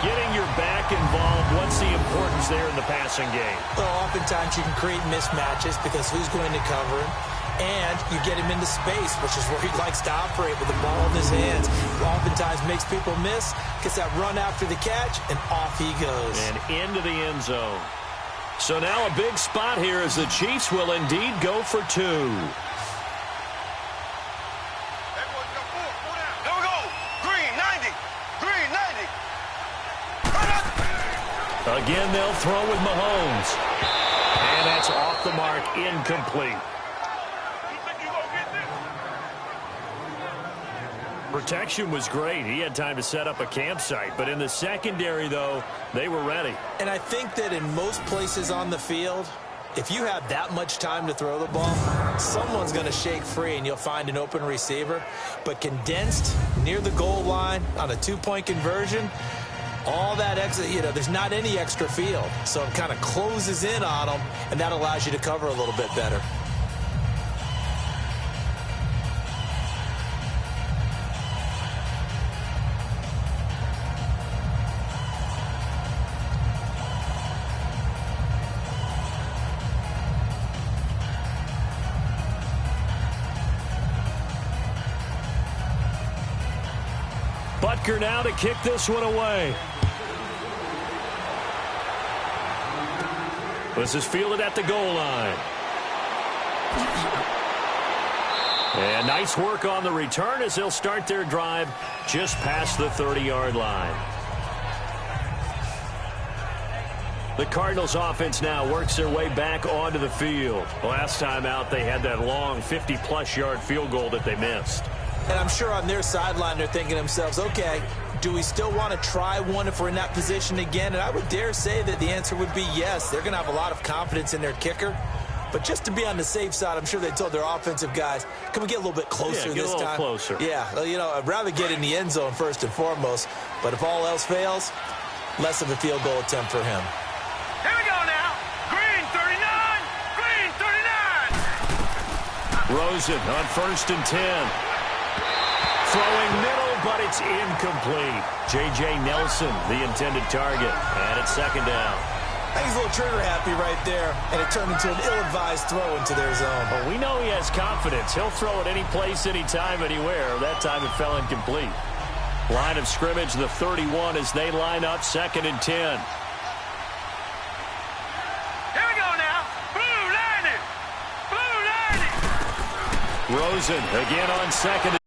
A: Getting your back involved, what's the importance there in the passing game?
B: Well, oftentimes you can create mismatches because who's going to cover him? And you get him into space, which is where he likes to operate with the ball in his hands. Oftentimes makes people miss, gets that run after the catch, and off he goes.
A: And into the end zone. So now a big spot here as the Chiefs will indeed go for two.
C: There we go. Green, 90. Green, 90.
A: Again, they'll throw with Mahomes. And that's off the mark, incomplete. Protection was great. He had time to set up a campsite. But in the secondary, though, they were ready.
B: And I think that in most places on the field, if you have that much time to throw the ball, someone's going to shake free and you'll find an open receiver. But condensed near the goal line on a two-point conversion, all that extra, there's not any extra field. So it kind of closes in on them, and that allows you to cover a little bit better.
A: Butker now to kick this one away. This is fielded at the goal line. And nice work on the return as they'll start their drive just past the 30-yard line. The Cardinals offense now works their way back onto the field. Last time out, they had that long 50-plus yard field goal that they missed.
B: And I'm sure on their sideline they're thinking to themselves, okay, do we still want to try one if we're in that position again? And I would dare say that the answer would be yes. They're going to have a lot of confidence in their kicker. But just to be on the safe side, I'm sure they told their offensive guys, can we get a little bit closer this time?
A: Get a little closer.
B: Yeah, I'd rather get in the end zone first and foremost. But if all else fails, less of a field goal attempt for him.
C: Here we go now. Green, 39. Green, 39.
A: Rosen on first and 10. Throwing middle, but it's incomplete. J.J. Nelson, the intended target. And it's second down.
B: I think he's a little trigger happy right there, and it turned into an ill-advised throw into their zone.
A: Well, we know he has confidence. He'll throw it any place, anytime, anywhere. That time it fell incomplete. Line of scrimmage, the 31, as they line up second and 10.
C: Here we go now. Blue 90. Blue 90.
A: Rosen again on second.